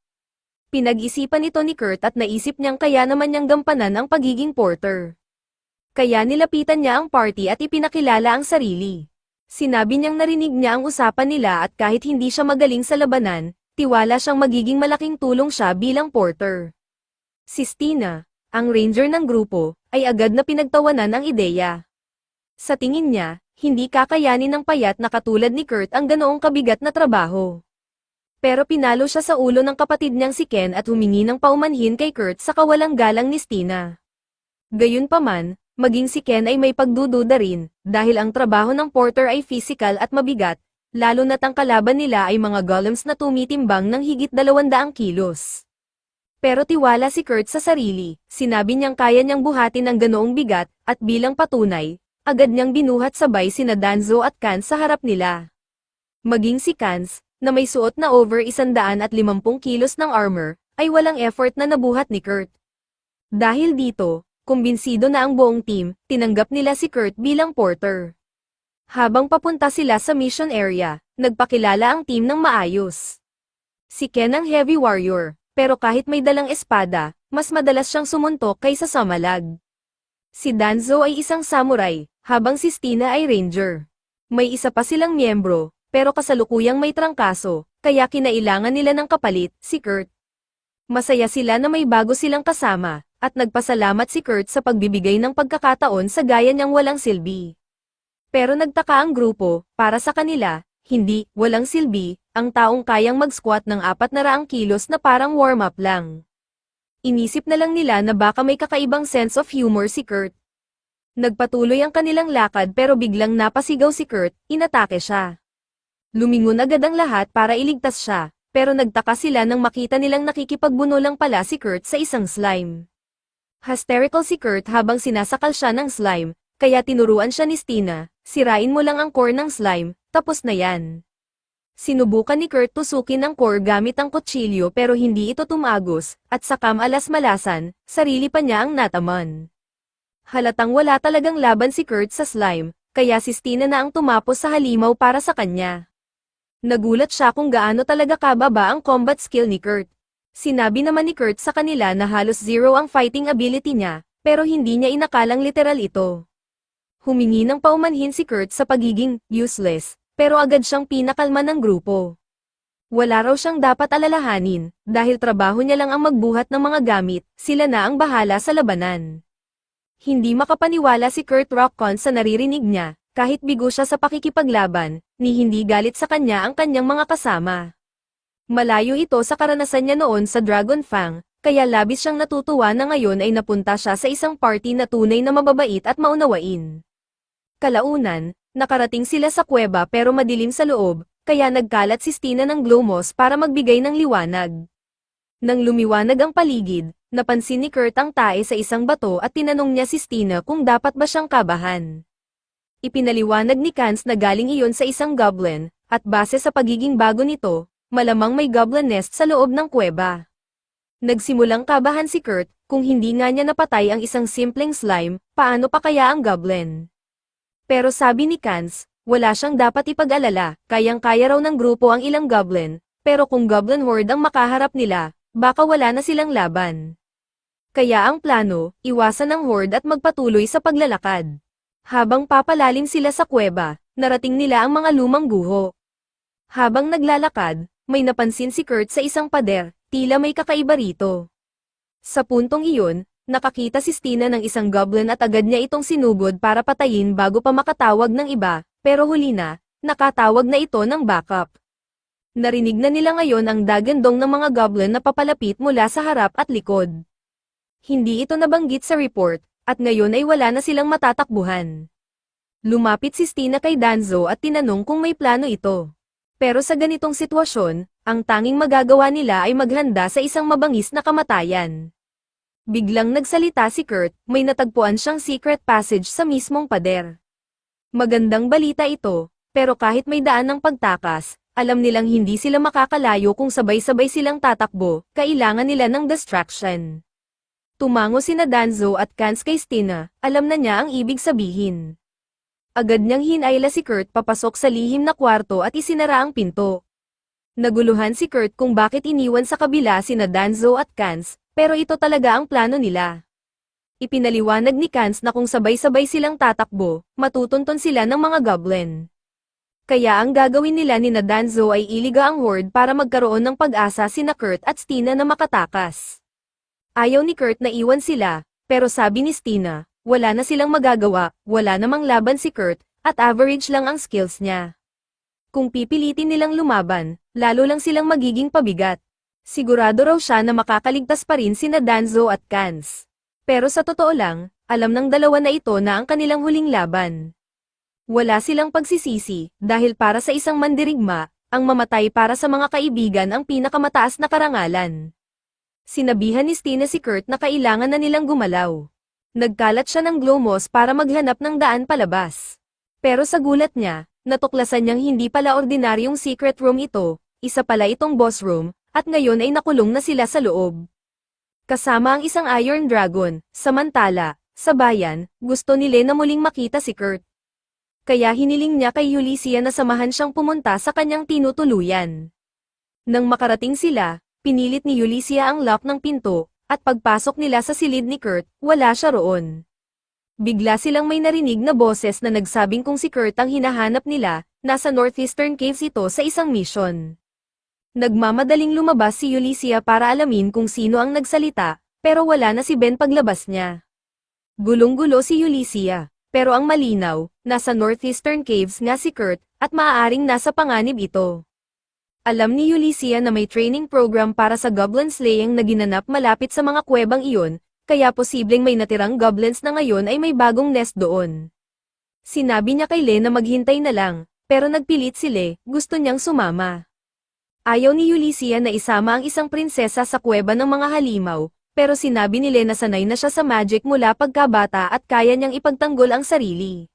Pinag-isipan ito ni Kurt at naisip niyang kaya naman niyang gampanan ang pagiging porter. Kaya nilapitan niya ang party at ipinakilala ang sarili. Sinabi niyang narinig niya ang usapan nila at kahit hindi siya magaling sa labanan, tiwala siyang magiging malaking tulong siya bilang porter. Si Stina, ang ranger ng grupo, ay agad na pinagtawanan ang ideya. Sa tingin niya, hindi kakayanin ng payat na katulad ni Kurt ang ganoong kabigat na trabaho. Pero pinalo siya sa ulo ng kapatid niyang si Ken at humingi ng paumanhin kay Kurt sa kawalang galang ni Stina. Gayunpaman, maging si Ken ay may pagdududa rin, dahil ang trabaho ng porter ay physical at mabigat, lalo na't ang kalaban nila ay mga golems na tumitimbang ng higit 200 kilos. Pero tiwala si Kurt sa sarili, sinabi niyang kaya niyang buhatin ang ganoong bigat, at bilang patunay, agad niyang binuhat sabay sina Danzo at Kans sa harap nila. Maging si Kans, na may suot na over 150 kilos ng armor, ay walang effort na nabuhat ni Kurt. Dahil dito, kumbinsido na ang buong team, tinanggap nila si Kurt bilang porter. Habang papunta sila sa mission area, nagpakilala ang team ng maayos. Si Ken ang heavy warrior, pero kahit may dalang espada, mas madalas siyang sumuntok kaysa samalag. Si Danzo ay isang samurai, habang si Stina ay ranger. May isa pa silang miyembro, pero kasalukuyang may trangkaso, kaya kinailangan nila ng kapalit, si Kurt. Masaya sila na may bago silang kasama, at nagpasalamat si Kurt sa pagbibigay ng pagkakataon sa gaya niyang walang silbi. Pero nagtaka ang grupo, para sa kanila, hindi, walang silbi, ang taong kayang mag-squat ng 400 kilos na parang warm-up lang. Inisip na lang nila na baka may kakaibang sense of humor si Kurt. Nagpatuloy ang kanilang lakad pero biglang napasigaw si Kurt, inatake siya. Lumingon agad ang lahat para iligtas siya, pero nagtaka sila nang makita nilang nakikipagbuno lang pala si Kurt sa isang slime. Hysterical si Kurt habang sinasakal siya ng slime, kaya tinuruan siya ni Stina, sirain mo lang ang core ng slime, tapos na yan. Sinubukan ni Kurt tusukin ang core gamit ang kutsilyo pero hindi ito tumagos, at sa kamalas-malasan, sarili pa niya ang nataman. Halatang wala talagang laban si Kurt sa slime, kaya si Stina na ang tumapos sa halimaw para sa kanya. Nagulat siya kung gaano talaga kababa ang combat skill ni Kurt. Sinabi naman ni Kurt sa kanila na halos zero ang fighting ability niya, pero hindi niya inakalang literal ito. Humingi ng paumanhin si Kurt sa pagiging useless, pero agad siyang pinakalma ng grupo. Wala raw siyang dapat alalahanin, dahil trabaho niya lang ang magbuhat ng mga gamit, sila na ang bahala sa labanan. Hindi makapaniwala si Kurt Rockcon sa naririnig niya, kahit bigo siya sa pakikipaglaban, ni hindi galit sa kanya ang kanyang mga kasama. Malayo ito sa karanasan niya noon sa Dragon Fang, kaya labis siyang natutuwa na ngayon ay napunta siya sa isang party na tunay na mababait at maunawain. Kalaunan, nakarating sila sa kuweba pero madilim sa loob, kaya nagkalat si Stina ng glow moss para magbigay ng liwanag. Nang lumiwanag ang paligid, napansin ni Kurt ang tae sa isang bato at tinanong niya si Stina kung dapat ba siyang kabahan. Ipinaliwanag ni Kans na galing iyon sa isang goblin, at base sa pagiging bago nito, malamang may goblin nest sa loob ng kuweba. Nagsimulang kabahan si Kurt, kung hindi nga niya napatay ang isang simpleng slime, paano pa kaya ang goblin? Pero sabi ni Kans, wala siyang dapat ipag-alala, kayang-kaya raw ng grupo ang ilang goblin, pero kung goblin horde ang makaharap nila, baka wala na silang laban. Kaya ang plano, iwasan ang horde at magpatuloy sa paglalakad. Habang papalalim sila sa kuweba, narating nila ang mga lumang guho. Habang naglalakad, may napansin si Kurt sa isang pader, tila may kakaiba rito. Sa puntong iyon, nakakita si Stina ng isang goblin at agad niya itong sinugod para patayin bago pa makatawag ng iba, pero huli na, nakatawag na ito ng backup. Narinig na nila ngayon ang dagandong ng mga goblin na papalapit mula sa harap at likod. Hindi ito nabanggit sa report, at ngayon ay wala na silang matatakbuhan. Lumapit si Stina kay Danzo at tinanong kung may plano ito. Pero sa ganitong sitwasyon, ang tanging magagawa nila ay maghanda sa isang mabangis na kamatayan. Biglang nagsalita si Kurt, may natagpuan siyang secret passage sa mismong pader. Magandang balita ito, pero kahit may daan ng pagtakas, alam nilang hindi sila makakalayo kung sabay-sabay silang tatakbo, kailangan nila ng distraction. Tumango sina Danzo at Kans kay Stina, alam na niya ang ibig sabihin. Agad niyang hinayla si Kurt papasok sa lihim na kwarto at isinara ang pinto. Naguluhan si Kurt kung bakit iniwan sa kabila sina Danzo at Kans, pero ito talaga ang plano nila. Ipinaliwanag ni Kans na kung sabay-sabay silang tatakbo, matutunton sila ng mga goblin. Kaya ang gagawin nila ni Danzo ay iliga ang horde para magkaroon ng pag-asa sina Kurt at Stina na makatakas. Ayaw ni Kurt na iwan sila, pero sabi ni Stina, wala na silang magagawa, wala namang laban si Kurt, at average lang ang skills niya. Kung pipilitin nilang lumaban, lalo lang silang magiging pabigat. Sigurado raw siya na makakaligtas pa rin sina Danzo at Kans. Pero sa totoo lang, Alam ng dalawa na ito na ang kanilang huling laban. Wala silang pagsisisi, dahil para sa isang mandirigma, ang mamatay para sa mga kaibigan ang pinakamataas na karangalan. Sinabihan ni Stina si Kurt na kailangan na nilang gumalaw. Nagkalat siya ng glowmos para maghanap ng daan palabas. Pero sa gulat niya, natuklasan niyang hindi pala ordinaryong secret room ito, isa pala itong boss room, at ngayon ay nakulong na sila sa loob. Kasama ang isang Iron Dragon, samantala, sa bayan, gusto ni Len na muling makita si Kurt. Kaya hiniling niya kay Ulysses na samahan siyang pumunta sa kanyang tinutuluyan. Nang makarating sila, pinilit ni Ulysses ang lock ng pinto, at pagpasok nila sa silid ni Kurt, wala siya roon. Bigla silang may narinig na boses na nagsabing kung si Kurt ang hinahanap nila, nasa Northeastern Caves ito sa isang mission. Nagmamadaling lumabas si Ulysses para alamin kung sino ang nagsalita, pero wala na si Ben paglabas niya. Gulong-gulo si Ulysses. Pero ang malinaw, nasa Northeastern Caves nga si Kurt, at maaaring nasa panganib ito. Alam ni Ulysses na may training program para sa goblin slaying na ginanap malapit sa mga kuwebang iyon, kaya posibleng may natirang goblins na ngayon ay may bagong nest doon. Sinabi niya kay Len na maghintay na lang, pero nagpilit si Len, gusto niyang sumama. Ayaw ni Ulysses na isama ang isang prinsesa sa kuweba ng mga halimaw, pero sinabi ni Len na sanay na siya sa magic mula pagkabata at kaya niyang ipagtanggol ang sarili.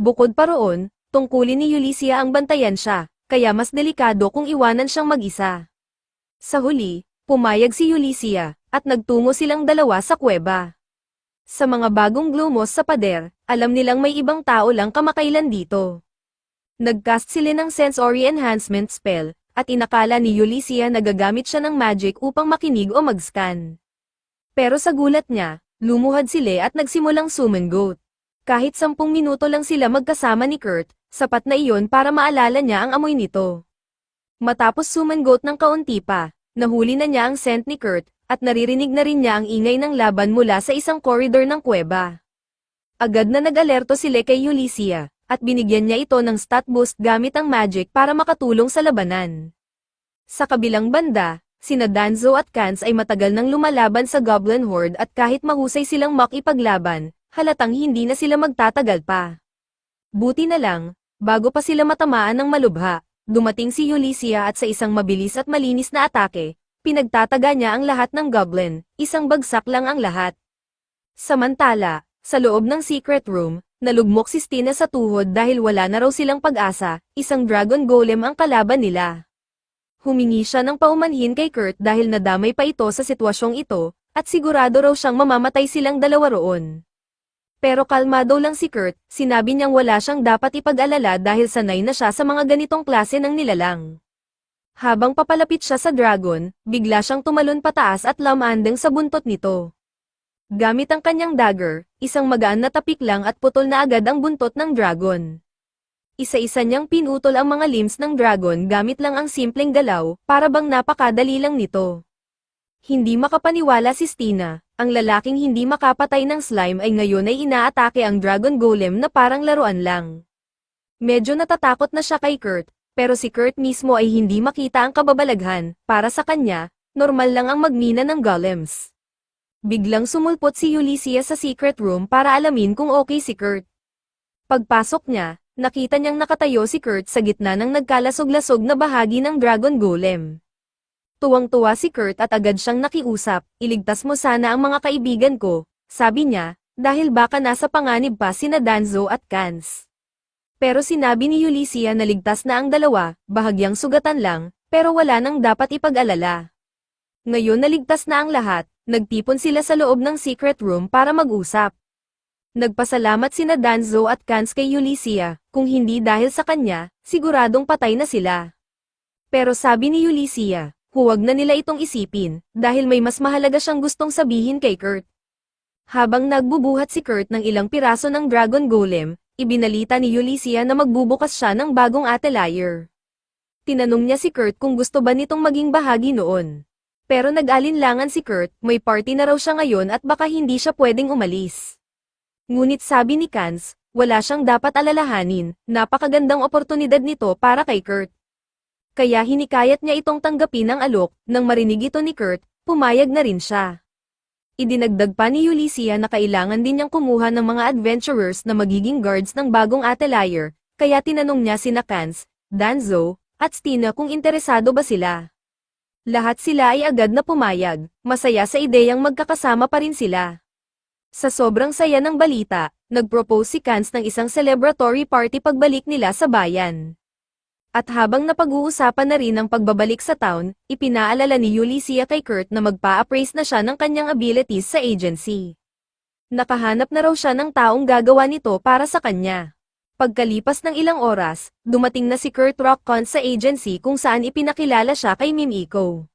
Bukod pa roon, tungkulin ni Ulysses ang bantayan siya, kaya mas delikado kung iwanan siyang mag-isa. Sa huli, pumayag si Ulysses, at nagtungo silang dalawa sa kuweba. Sa mga bagong glowmos sa pader, alam nilang may ibang tao lang kamakailan dito. Nagcast sila ng sensory enhancement spell, at inakala ni Ulysses na gagamit siya ng magic upang makinig o mag-scan. Pero sa gulat niya, lumuhad sila at nagsimulang summon goat. Kahit 10 minuto lang sila magkasama ni Kurt, sapat na iyon para maalala niya ang amoy nito. Matapos summon goat ng kaunti pa, nahuli na niya ang scent ni Kurt, at naririnig na rin niya ang ingay ng laban mula sa isang corridor ng kuweba. Agad na nag-alerto sila kay Ulysses, at binigyan niya ito ng stat boost gamit ang magic para makatulong sa labanan. Sa kabilang banda, sina Danzo at Kans ay matagal nang lumalaban sa Goblin Horde at kahit mahusay silang makipaglaban, halatang hindi na sila magtatagal pa. Buti na lang, bago pa sila matamaan ng malubha, dumating si Ulysses at sa isang mabilis at malinis na atake, pinagtataga niya ang lahat ng Goblin, isang bagsak lang ang lahat. Samantala, sa loob ng secret room, nalugmok si Stina sa tuhod dahil wala na raw silang pag-asa, isang Dragon Golem ang kalaban nila. Humingi siya ng paumanhin kay Kurt dahil nadamay pa ito sa sitwasyong ito, at sigurado raw siyang mamamatay silang dalawa roon. Pero kalmado lang si Kurt, sinabi niyang wala siyang dapat ipag-alala dahil sanay na siya sa mga ganitong klase ng nilalang. Habang papalapit siya sa dragon, bigla siyang tumalon pataas at lamandeng sa buntot nito. Gamit ang kanyang dagger, isang magaan na tapik lang at putol na agad ang buntot ng dragon. Isa-isa niyang pinutol ang mga limbs ng dragon gamit lang ang simpleng galaw, para bang napakadali lang nito. Hindi makapaniwala si Stina, ang lalaking hindi makapatay ng slime ay ngayon ay inaatake ang Dragon Golem na parang laruan lang. Medyo natatakot na siya kay Kurt, pero si Kurt mismo ay hindi makita ang kababalaghan, para sa kanya, normal lang ang magmina ng golems. Biglang sumulpot si Ulysses sa secret room para alamin kung okay si Kurt. Pagpasok niya, nakita niyang nakatayo si Kurt sa gitna ng nagkalasog-lasog na bahagi ng Dragon Golem. Tuwang-tuwa si Kurt at agad siyang nakiusap, iligtas mo sana ang mga kaibigan ko, sabi niya, dahil baka nasa panganib pa sina Danzo at Kans. Pero sinabi ni Ulysses na ligtas na ang dalawa, bahagyang sugatan lang, pero wala nang dapat ipag-alala. Ngayon naligtas na ang lahat, nagtipon sila sa loob ng secret room para mag-usap. Nagpasalamat sina Danzo at Kans kay Ulysses, kung hindi dahil sa kanya, siguradong patay na sila. Pero sabi ni Ulysses, huwag na nila itong isipin, dahil may mas mahalaga siyang gustong sabihin kay Kurt. Habang nagbubuhat si Kurt ng ilang piraso ng Dragon Golem, ibinalita ni Ulysses na magbubukas siya ng bagong atelier. Tinanong niya si Kurt kung gusto ba nitong maging bahagi noon. Pero nag-alinlangan si Kurt, may party na raw siya ngayon at baka hindi siya pwedeng umalis. Ngunit sabi ni Kans, wala siyang dapat alalahanin, napakagandang oportunidad nito para kay Kurt. Kaya hinikayat niya itong tanggapin ang alok, nang marinig ito ni Kurt, pumayag na rin siya. Idinagdag pa ni Ulysses na kailangan din niyang kumuha ng mga adventurers na magiging guards ng bagong atelier, kaya tinanong niya sina Kans, Danzo, at Stina kung interesado ba sila. Lahat sila ay agad na pumayag, masaya sa ideyang magkakasama pa rin sila. Sa sobrang saya ng balita, nag-propose si Kans ng isang celebratory party pagbalik nila sa bayan. At habang napag-uusapan na rin ang pagbabalik sa town, ipinaalala ni Ulysses kay Kurt na magpa-appraise na siya ng kanyang abilities sa agency. Nakahanap na raw siya ng taong gagawa nito para sa kanya. Pagkalipas ng ilang oras, dumating na si Kurt Rockcon sa agency kung saan ipinakilala siya kay Mimiko.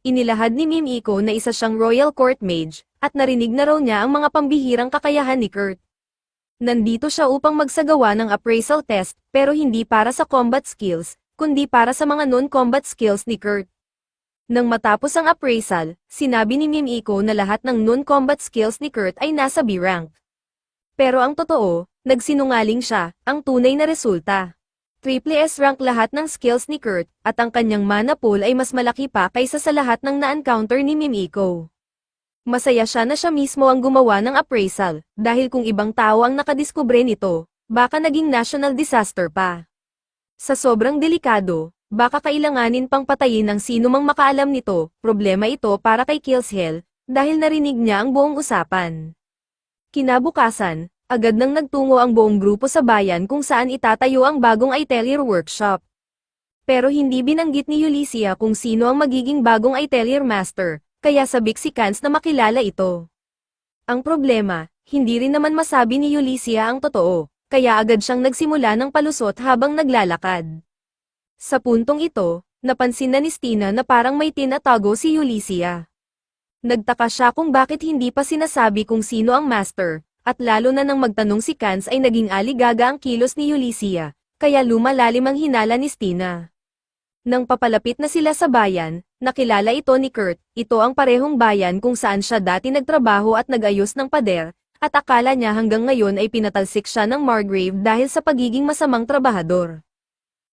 Inilahad ni Mimiko na isa siyang Royal Court Mage, at narinig na raw niya ang mga pambihirang kakayahan ni Kurt. Nandito siya upang magsagawa ng appraisal test, pero hindi para sa combat skills, kundi para sa mga non-combat skills ni Kurt. Nang matapos ang appraisal, sinabi ni Mimiko na lahat ng non-combat skills ni Kurt ay nasa B rank. Pero ang totoo, nagsinungaling siya, ang tunay na resulta. Triple S rank lahat ng skills ni Kurt, at ang kanyang mana pool ay mas malaki pa kaysa sa lahat ng na-encounter ni Mimiko. Masaya siya na siya mismo ang gumawa ng appraisal, dahil kung ibang tao ang nakadiskubre nito, baka naging national disaster pa. Sa sobrang delikado, baka kailanganin pang patayin ng sino mang makaalam nito, problema ito para kay Killshell, dahil narinig niya ang buong usapan. Kinabukasan, agad nang nagtungo ang buong grupo sa bayan kung saan itatayo ang bagong atelier workshop. Pero hindi binanggit ni Ulysses kung sino ang magiging bagong atelier master, kaya sabik si Kans na makilala ito. Ang problema, hindi rin naman masabi ni Ulysses ang totoo, kaya agad siyang nagsimula ng palusot habang naglalakad. Sa puntong ito, napansin na ni Stina na parang may tinatago si Ulysses. Nagtaka siya kung bakit hindi pa sinasabi kung sino ang master, at lalo na nang magtanong si Kans ay naging aligaga ang kilos ni Ulysses, kaya lumalalim ang hinala ni Stina. Nang papalapit na sila sa bayan, nakilala ito ni Kurt, ito ang parehong bayan kung saan siya dati nagtrabaho at nag-ayos ng pader, at akala niya hanggang ngayon ay pinatalsik siya ng Margrave dahil sa pagiging masamang trabahador.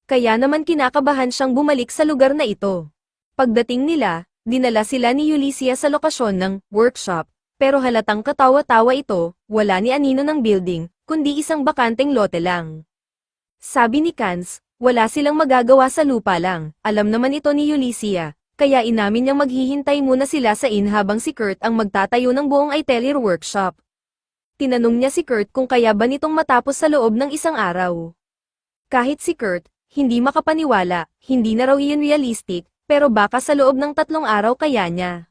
Kaya naman kinakabahan siyang bumalik sa lugar na ito. Pagdating nila, dinala sila ni Ulysses sa lokasyon ng workshop, pero halatang katawa-tawa ito, wala ni anino ng building, kundi isang bakanteng lote lang. Sabi ni Kans, wala silang magagawa sa lupa lang, alam naman ito ni Ulysses, kaya inamin niyang maghihintay muna sila sa inn habang si Kurt ang magtatayo ng buong atelier workshop. Tinanong niya si Kurt kung kaya ba nitong matapos sa loob ng isang araw. Kahit si Kurt, hindi makapaniwala, hindi na raw iyon realistic, pero baka sa loob ng 3 araw kaya niya.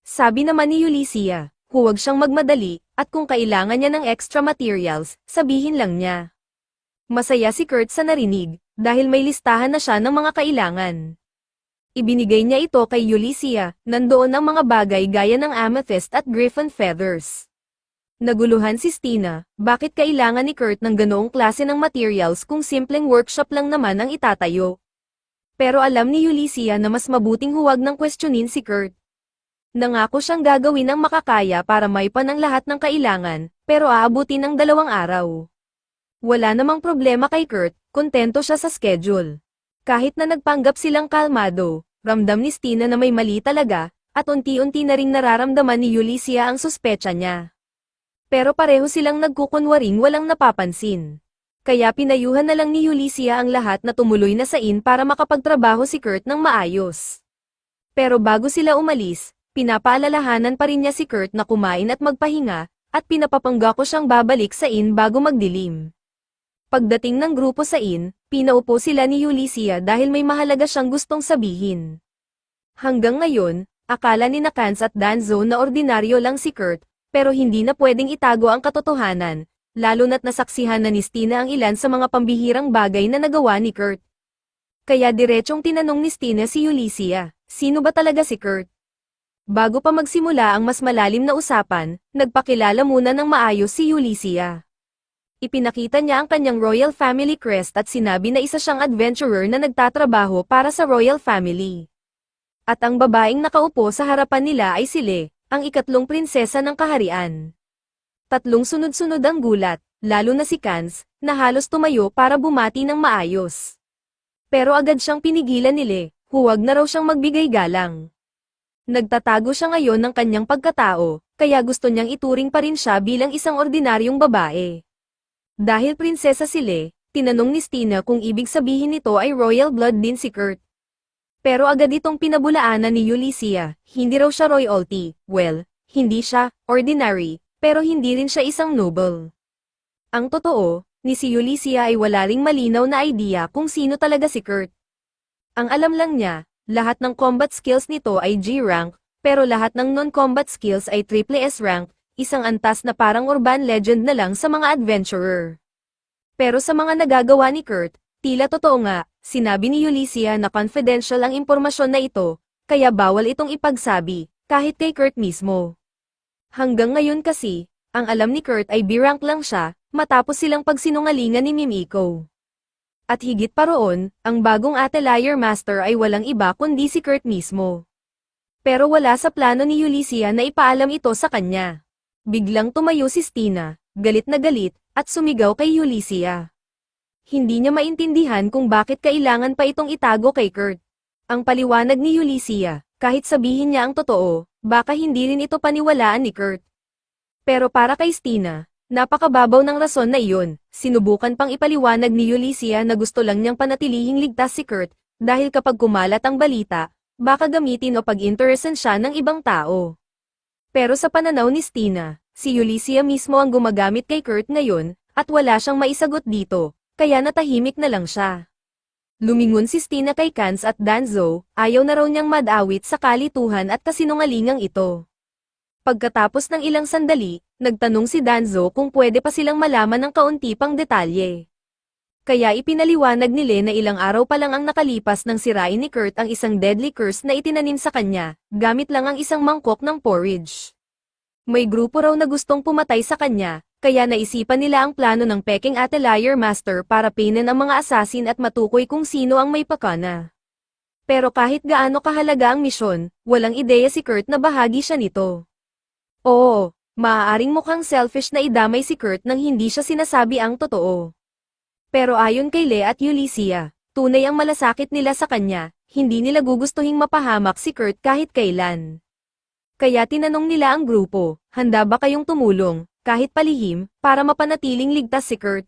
Sabi naman ni Ulysses, huwag siyang magmadali, at kung kailangan niya ng extra materials, sabihin lang niya. Masaya si Kurt sa narinig, dahil may listahan na siya ng mga kailangan. Ibinigay niya ito kay Ulysses, nandoon ang mga bagay gaya ng amethyst at griffon feathers. Naguluhan si Stina, bakit kailangan ni Kurt ng ganoong klase ng materials kung simpleng workshop lang naman ang itatayo. Pero alam ni Ulysses na mas mabuting huwag nang questionin si Kurt. Nangako siyang gagawin ang makakaya para maipan ang lahat ng kailangan, pero aabutin ng 2 araw. Wala namang problema kay Kurt, kontento siya sa schedule. Kahit na nagpanggap silang kalmado, ramdam ni Stina na may mali talaga, at unti-unti na ring nararamdaman ni Ulysses ang suspecha niya. Pero pareho silang nagkukunwaring walang napapansin. Kaya pinayuhan na lang ni Ulysses ang lahat na tumuloy na sa inn para makapagtrabaho si Kurt ng maayos. Pero bago sila umalis, pinapaalalahanan pa rin niya si Kurt na kumain at magpahinga, at pinapapangga ko siyang babalik sa inn bago magdilim. Pagdating ng grupo sa inn, pinaupo sila ni Ulysses dahil may mahalaga siyang gustong sabihin. Hanggang ngayon, akala ni Kans at Danzo na ordinaryo lang si Kurt, pero hindi na pwedeng itago ang katotohanan, lalo na't nasaksihan na ni Stina ang ilan sa mga pambihirang bagay na nagawa ni Kurt. Kaya diretsong tinanong ni Stina si Ulysses, sino ba talaga si Kurt? Bago pa magsimula ang mas malalim na usapan, nagpakilala muna ng maayos si Ulysses. Ipinakita niya ang kanyang royal family crest at sinabi na isa siyang adventurer na nagtatrabaho para sa royal family. At ang babaeng nakaupo sa harapan nila ay si Le, ang ikatlong prinsesa ng kaharian. 3 sunod-sunod ang gulat, lalo na si Kans, na halos tumayo para bumati ng maayos. Pero agad siyang pinigilan ni Le, huwag na raw siyang magbigay galang. Nagtatago siya ngayon ng kanyang pagkatao, kaya gusto niyang ituring pa rin siya bilang isang ordinaryong babae. Dahil prinsesa si Le, tinanong ni Stina kung ibig sabihin nito ay royal blood din si Kurt. Pero agad itong pinabulaanan ni Ulysses, hindi raw siya royalty, well, hindi siya ordinary, pero hindi rin siya isang noble. Ang totoo, ni si Ulysses ay wala ring malinaw na idea kung sino talaga si Kurt. Ang alam lang niya, lahat ng combat skills nito ay G rank, pero lahat ng non-combat skills ay triple S rank, isang antas na parang urban legend na lang sa mga adventurer. Pero sa mga nagagawa ni Kurt, tila totoo nga, sinabi ni Ulysses na confidential ang impormasyon na ito, kaya bawal itong ipagsabi, kahit kay Kurt mismo. Hanggang ngayon kasi, ang alam ni Kurt ay B-rank lang siya, matapos silang pagsinungalingan ni Mimiko. At higit pa roon, ang bagong Atelier Master ay walang iba kundi si Kurt mismo. Pero wala sa plano ni Ulysses na ipaalam ito sa kanya. Biglang tumayo si Stina, galit na galit, at sumigaw kay Ulysses. Hindi niya maintindihan kung bakit kailangan pa itong itago kay Kurt. Ang paliwanag ni Ulysses, kahit sabihin niya ang totoo, baka hindi rin ito paniwalaan ni Kurt. Pero para kay Stina, napakababaw ng rason na iyon, sinubukan pang ipaliwanag ni Ulysses na gusto lang niyang panatilihing ligtas si Kurt, dahil kapag kumalat ang balita, baka gamitin o pag-interesan siya ng ibang tao. Pero sa pananaw ni Stina, si Ulysses mismo ang gumagamit kay Kurt ngayon, at wala siyang maisagot dito, kaya natahimik na lang siya. Lumingon si Stina kay Kans at Danzo, ayaw na raw niyang madawit sa kalituhan at kasinungalingang ito. Pagkatapos ng ilang sandali, nagtanong si Danzo kung pwede pa silang malaman ng kaunti pang detalye. Kaya ipinaliwanag ni Le na ilang araw pa lang ang nakalipas nang sirain ni Kurt ang isang deadly curse na itinanim sa kanya, gamit lang ang isang mangkok ng porridge. May grupo raw na gustong pumatay sa kanya, kaya naisipan nila ang plano ng peking Atelier Master para pinin ang mga assassin at matukoy kung sino ang may pakana. Pero kahit gaano kahalaga ang misyon, walang ideya si Kurt na bahagi siya nito. Oo, maaaring mukhang selfish na idamay si Kurt nang hindi siya sinasabi ang totoo. Pero ayon kay Le at Ulysses, tunay ang malasakit nila sa kanya, hindi nila gugustuhing mapahamak si Kurt kahit kailan. Kaya tinanong nila ang grupo, handa ba kayong tumulong, kahit palihim, para mapanatiling ligtas si Kurt?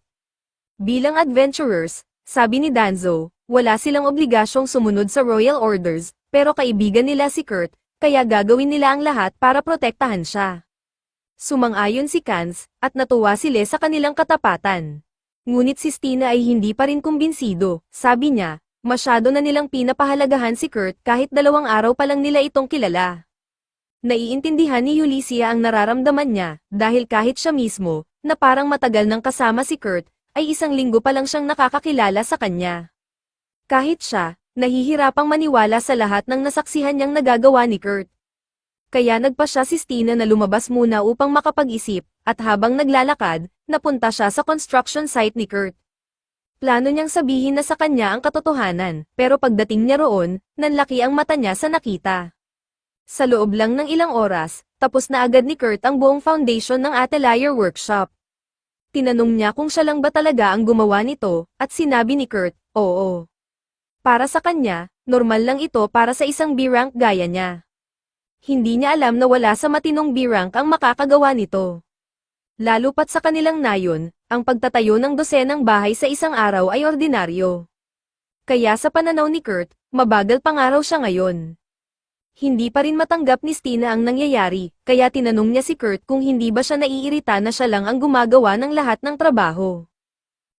Bilang adventurers, sabi ni Danzo, wala silang obligasyong sumunod sa royal orders, pero kaibigan nila si Kurt, kaya gagawin nila ang lahat para protektahan siya. Sumang-ayon si Kans, at natuwa sila sa kanilang katapatan. Ngunit si Stina ay hindi pa rin kumbinsido, sabi niya, masyado na nilang pinapahalagahan si Kurt kahit 2 araw pa lang nila itong kilala. Naiintindihan ni Ulysses ang nararamdaman niya, dahil kahit siya mismo, na parang matagal nang kasama si Kurt, ay 1 linggo pa lang siyang nakakakilala sa kanya. Kahit siya, nahihirapang maniwala sa lahat ng nasaksihan niyang nagagawa ni Kurt. Kaya nagpa siya si Stina na lumabas muna upang makapag-isip, at habang naglalakad, napunta siya sa construction site ni Kurt. Plano niyang sabihin na sa kanya ang katotohanan, pero pagdating niya roon, nanlaki ang mata niya sa nakita. Sa loob lang ng ilang oras, tapos na agad ni Kurt ang buong foundation ng Atelier Workshop. Tinanong niya kung siya lang ba talaga ang gumawa nito, at sinabi ni Kurt, oo. Para sa kanya, normal lang ito para sa isang B-rank gaya niya. Hindi niya alam na wala sa matinong B-rank ang makakagawa nito. Lalo pat sa kanilang nayon, ang pagtatayo ng dosenang bahay sa isang araw ay ordinaryo. Kaya sa pananaw ni Kurt, mabagal pang araw siya ngayon. Hindi pa rin matanggap ni Stina ang nangyayari, kaya tinanong niya si Kurt kung hindi ba siya naiirita na siya lang ang gumagawa ng lahat ng trabaho.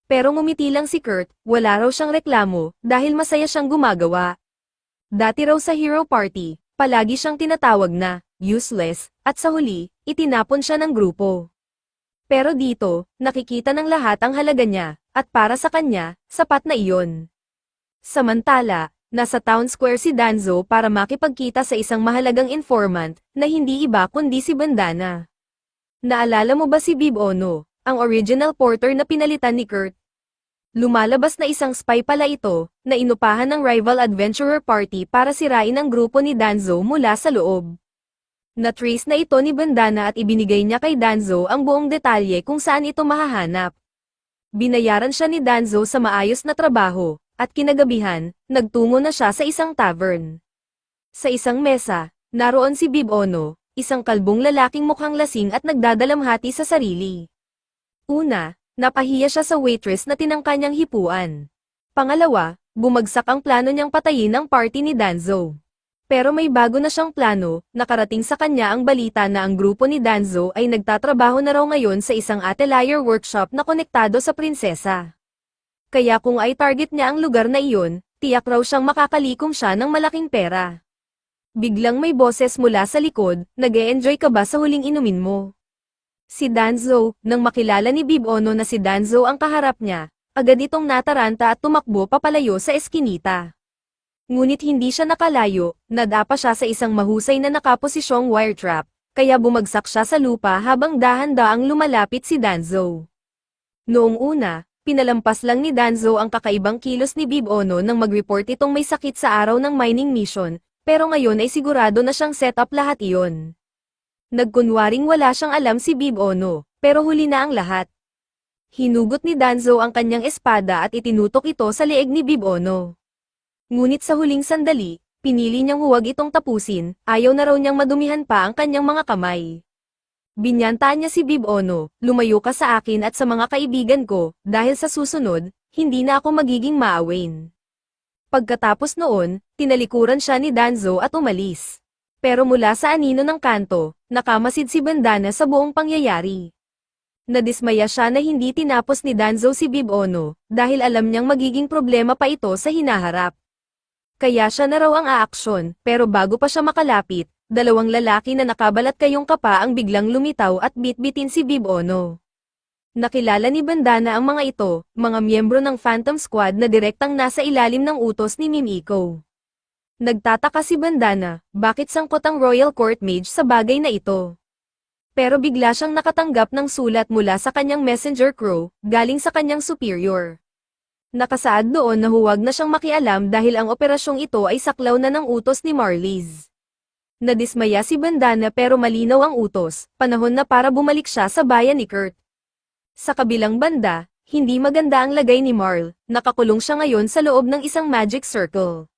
Pero ngumiti lang si Kurt, wala raw siyang reklamo, dahil masaya siyang gumagawa. Dati raw sa Hero Party, palagi siyang tinatawag na useless, at sa huli, itinapon siya ng grupo. Pero dito, nakikita ng lahat ang halaga niya, at para sa kanya, sapat na iyon. Samantala, nasa town square si Danzo para makipagkita sa isang mahalagang informant, na hindi iba kundi si Bandana. Naalala mo ba si Bib Ono, ang original porter na pinalitan ni Kurt? Lumalabas na isang spy pala ito, na inupahan ng rival adventurer party para sirain ang grupo ni Danzo mula sa loob. Na-trace na ito ni Bandana at ibinigay niya kay Danzo ang buong detalye kung saan ito mahahanap. Binayaran siya ni Danzo sa maayos na trabaho, at kinagabihan, nagtungo na siya sa isang tavern. Sa isang mesa, Naroon si Bib Ono, isang kalbong lalaking mukhang lasing at nagdadalamhati sa sarili. Una, napahiya siya sa waitress na tinangka niyang hipuan. Pangalawa, bumagsak ang plano niyang patayin ang party ni Danzo. Pero may bago na siyang plano, nakarating sa kanya ang balita na ang grupo ni Danzo ay nagtatrabaho na raw ngayon sa isang atelier workshop na konektado sa prinsesa. Kaya kung ay target niya ang lugar na iyon, tiyak raw siyang makakalikom siya ng malaking pera. Biglang may boses mula sa likod, nag-e-enjoy ka ba sa huling inumin mo? Si Danzo, nang makilala ni Bib Ono na si Danzo ang kaharap niya, agad itong nataranta at tumakbo papalayo sa eskinita. Ngunit hindi siya nakalayo, nadapa siya sa isang mahusay na nakaposisyong wire trap, kaya bumagsak siya sa lupa habang dahan-daang lumalapit si Danzo. Noong una, pinalampas lang ni Danzo ang kakaibang kilos ni Bib Ono nang mag-report itong may sakit sa araw ng mining mission, pero ngayon ay sigurado na siyang set up lahat iyon. Nagkunwaring wala siyang alam si Bib Ono, pero huli na ang lahat. Hinugot ni Danzo ang kanyang espada at itinutok ito sa leeg ni Bib Ono. Ngunit sa huling sandali, pinili niyang huwag itong tapusin, ayaw na raw niyang madumihan pa ang kanyang mga kamay. Binyanta niya si Bib Ono, lumayo ka sa akin at sa mga kaibigan ko, dahil sa susunod, hindi na ako magiging maawain. Pagkatapos noon, tinalikuran siya ni Danzo at umalis. Pero mula sa anino ng kanto, nakamasid si Bandana sa buong pangyayari. Nadismaya siya na hindi tinapos ni Danzo si Bib Ono, dahil alam niyang magiging problema pa ito sa hinaharap. Kaya siya na raw ang aaksyon, pero bago pa siya makalapit, dalawang lalaki na nakabalat kayong kapa ang biglang lumitaw at bitbitin si Bib Ono. Nakilala ni Bandana ang mga ito, mga miyembro ng Phantom Squad na direktang nasa ilalim ng utos ni Mimiko. Nagtataka si Bandana, bakit sangkot ang Royal Court Mage sa bagay na ito. Pero bigla siyang nakatanggap ng sulat mula sa kanyang messenger crew, galing sa kanyang superior. Nakasaad doon na huwag na siyang makialam dahil ang operasyong ito ay saklaw na ng utos ni Marlies. Nadismaya si Bandana pero malinaw ang utos, panahon na para bumalik siya sa bayan ni Kurt. Sa kabilang banda, hindi maganda ang lagay ni Marl, nakakulong siya ngayon sa loob ng isang magic circle.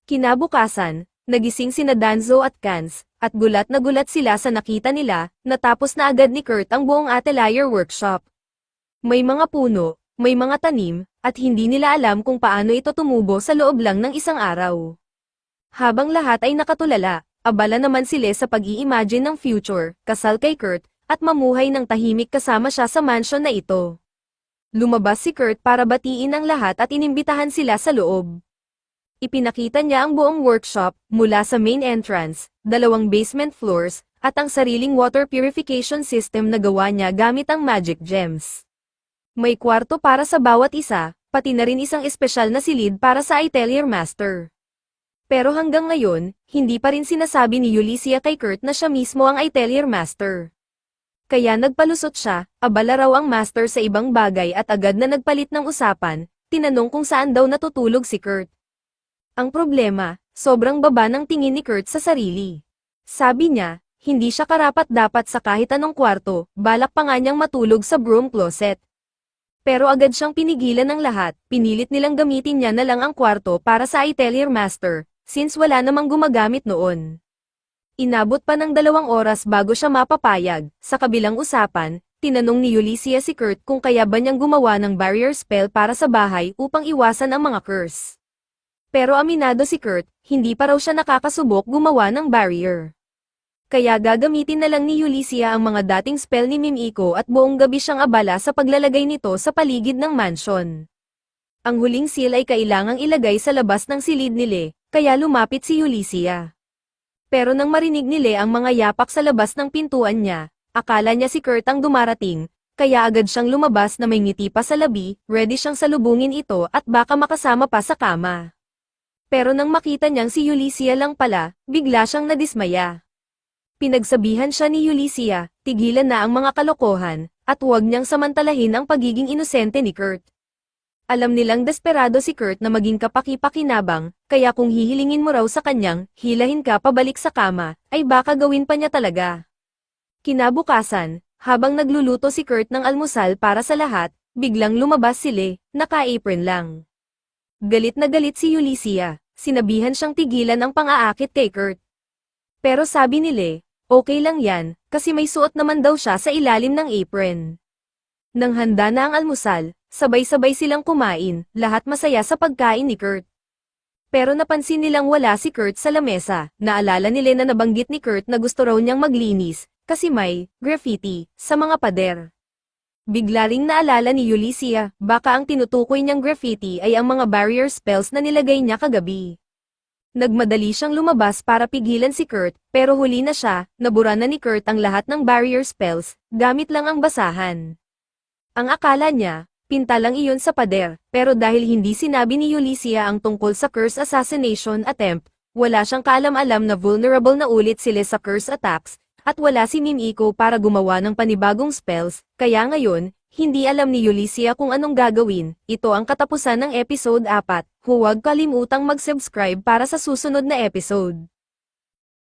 Kinabukasan, nagising sina Danzo at Kans, at gulat na gulat sila sa nakita nila, natapos na agad ni Kurt ang buong atelier workshop. May mga puno, may mga tanim, at hindi nila alam kung paano ito tumubo sa loob lang ng isang araw. Habang lahat ay nakatulala, abala naman sila sa pag-i-imagine ng future, kasal kay Kurt, at mamuhay ng tahimik kasama siya sa mansion na ito. Lumabas si Kurt para batiin ang lahat at inimbitahan sila sa loob. Ipinakita niya ang buong workshop, mula sa main entrance, 2 basement floors, at ang sariling water purification system na gawa niya gamit ang magic gems. May kwarto para sa bawat isa, pati na rin isang espesyal na silid para sa atelier master. Pero hanggang ngayon, hindi pa rin sinasabi ni Ulysses kay Kurt na siya mismo ang atelier master. Kaya nagpalusot siya, abala raw ang master sa ibang bagay at agad na nagpalit ng usapan, tinanong kung saan daw natutulog si Kurt. Ang problema, sobrang baba ng tingin ni Kurt sa sarili. Sabi niya, hindi siya karapat-dapat sa kahit anong kwarto, balak pa nga niyang matulog sa broom closet. Pero agad siyang pinigilan ng lahat, pinilit nilang gamitin niya na lang ang kwarto para sa atelier master, since wala namang gumagamit noon. Inabot pa ng 2 oras bago siya mapapayag. Sa kabilang usapan, tinanong ni Ulysses si Kurt kung kaya ba niyang gumawa ng barrier spell para sa bahay upang iwasan ang mga curse. Pero aminado si Kurt, hindi pa raw siya nakakasubok gumawa ng barrier. Kaya gagamitin na lang ni Ulysses ang mga dating spell ni Mimiko at buong gabi siyang abala sa paglalagay nito sa paligid ng mansion. Ang huling seal ay kailangang ilagay sa labas ng silid nila, kaya lumapit si Ulysses. Pero nang marinig nila ang mga yapak sa labas ng pintuan niya, akala niya si Kurt ang dumarating, kaya agad siyang lumabas na may ngiti pa sa labi, ready siyang salubungin ito at baka makasama pa sa kama. Pero nang makita niyang si Ulysses lang pala, bigla siyang nadismaya. Pinagsabihan siya ni Ulysses, tigilan na ang mga kalokohan, at huwag niyang samantalahin ang pagiging inosente ni Kurt. Alam nilang desperado si Kurt na maging kapaki-pakinabang, kaya kung hihilingin mo raw sa kanyang, hilahin ka pabalik sa kama, ay baka gawin pa niya talaga. Kinabukasan, habang nagluluto si Kurt ng almusal para sa lahat, biglang lumabas sila, naka-apron lang. Galit na galit si Ulysses, sinabihan siyang tigilan ang pang-aakit kay Kurt. Pero sabi ni Le, okay lang yan, kasi may suot naman daw siya sa ilalim ng apron. Nang handa na ang almusal, sabay-sabay silang kumain, lahat masaya sa pagkain ni Kurt. Pero napansin nilang wala si Kurt sa lamesa. Naalala nila na nabanggit ni Kurt na gusto raw niyang maglinis, kasi may graffiti sa mga pader. Bigla ring naalala ni Ulysses, baka ang tinutukoy niyang graffiti ay ang mga barrier spells na nilagay niya kagabi. Nagmadali siyang lumabas para pigilan si Kurt, pero huli na siya, nabura na ni Kurt ang lahat ng barrier spells, gamit lang ang basahan. Ang akala niya, pinta lang iyon sa pader, pero dahil hindi sinabi ni Ulysses ang tungkol sa curse assassination attempt, wala siyang kaalam-alam na vulnerable na ulit sila sa curse attacks, at wala si Mimiko para gumawa ng panibagong spells, kaya ngayon, hindi alam ni Ulysses kung anong gagawin. Ito ang katapusan ng episode 4, huwag kalimutang mag-subscribe para sa susunod na episode.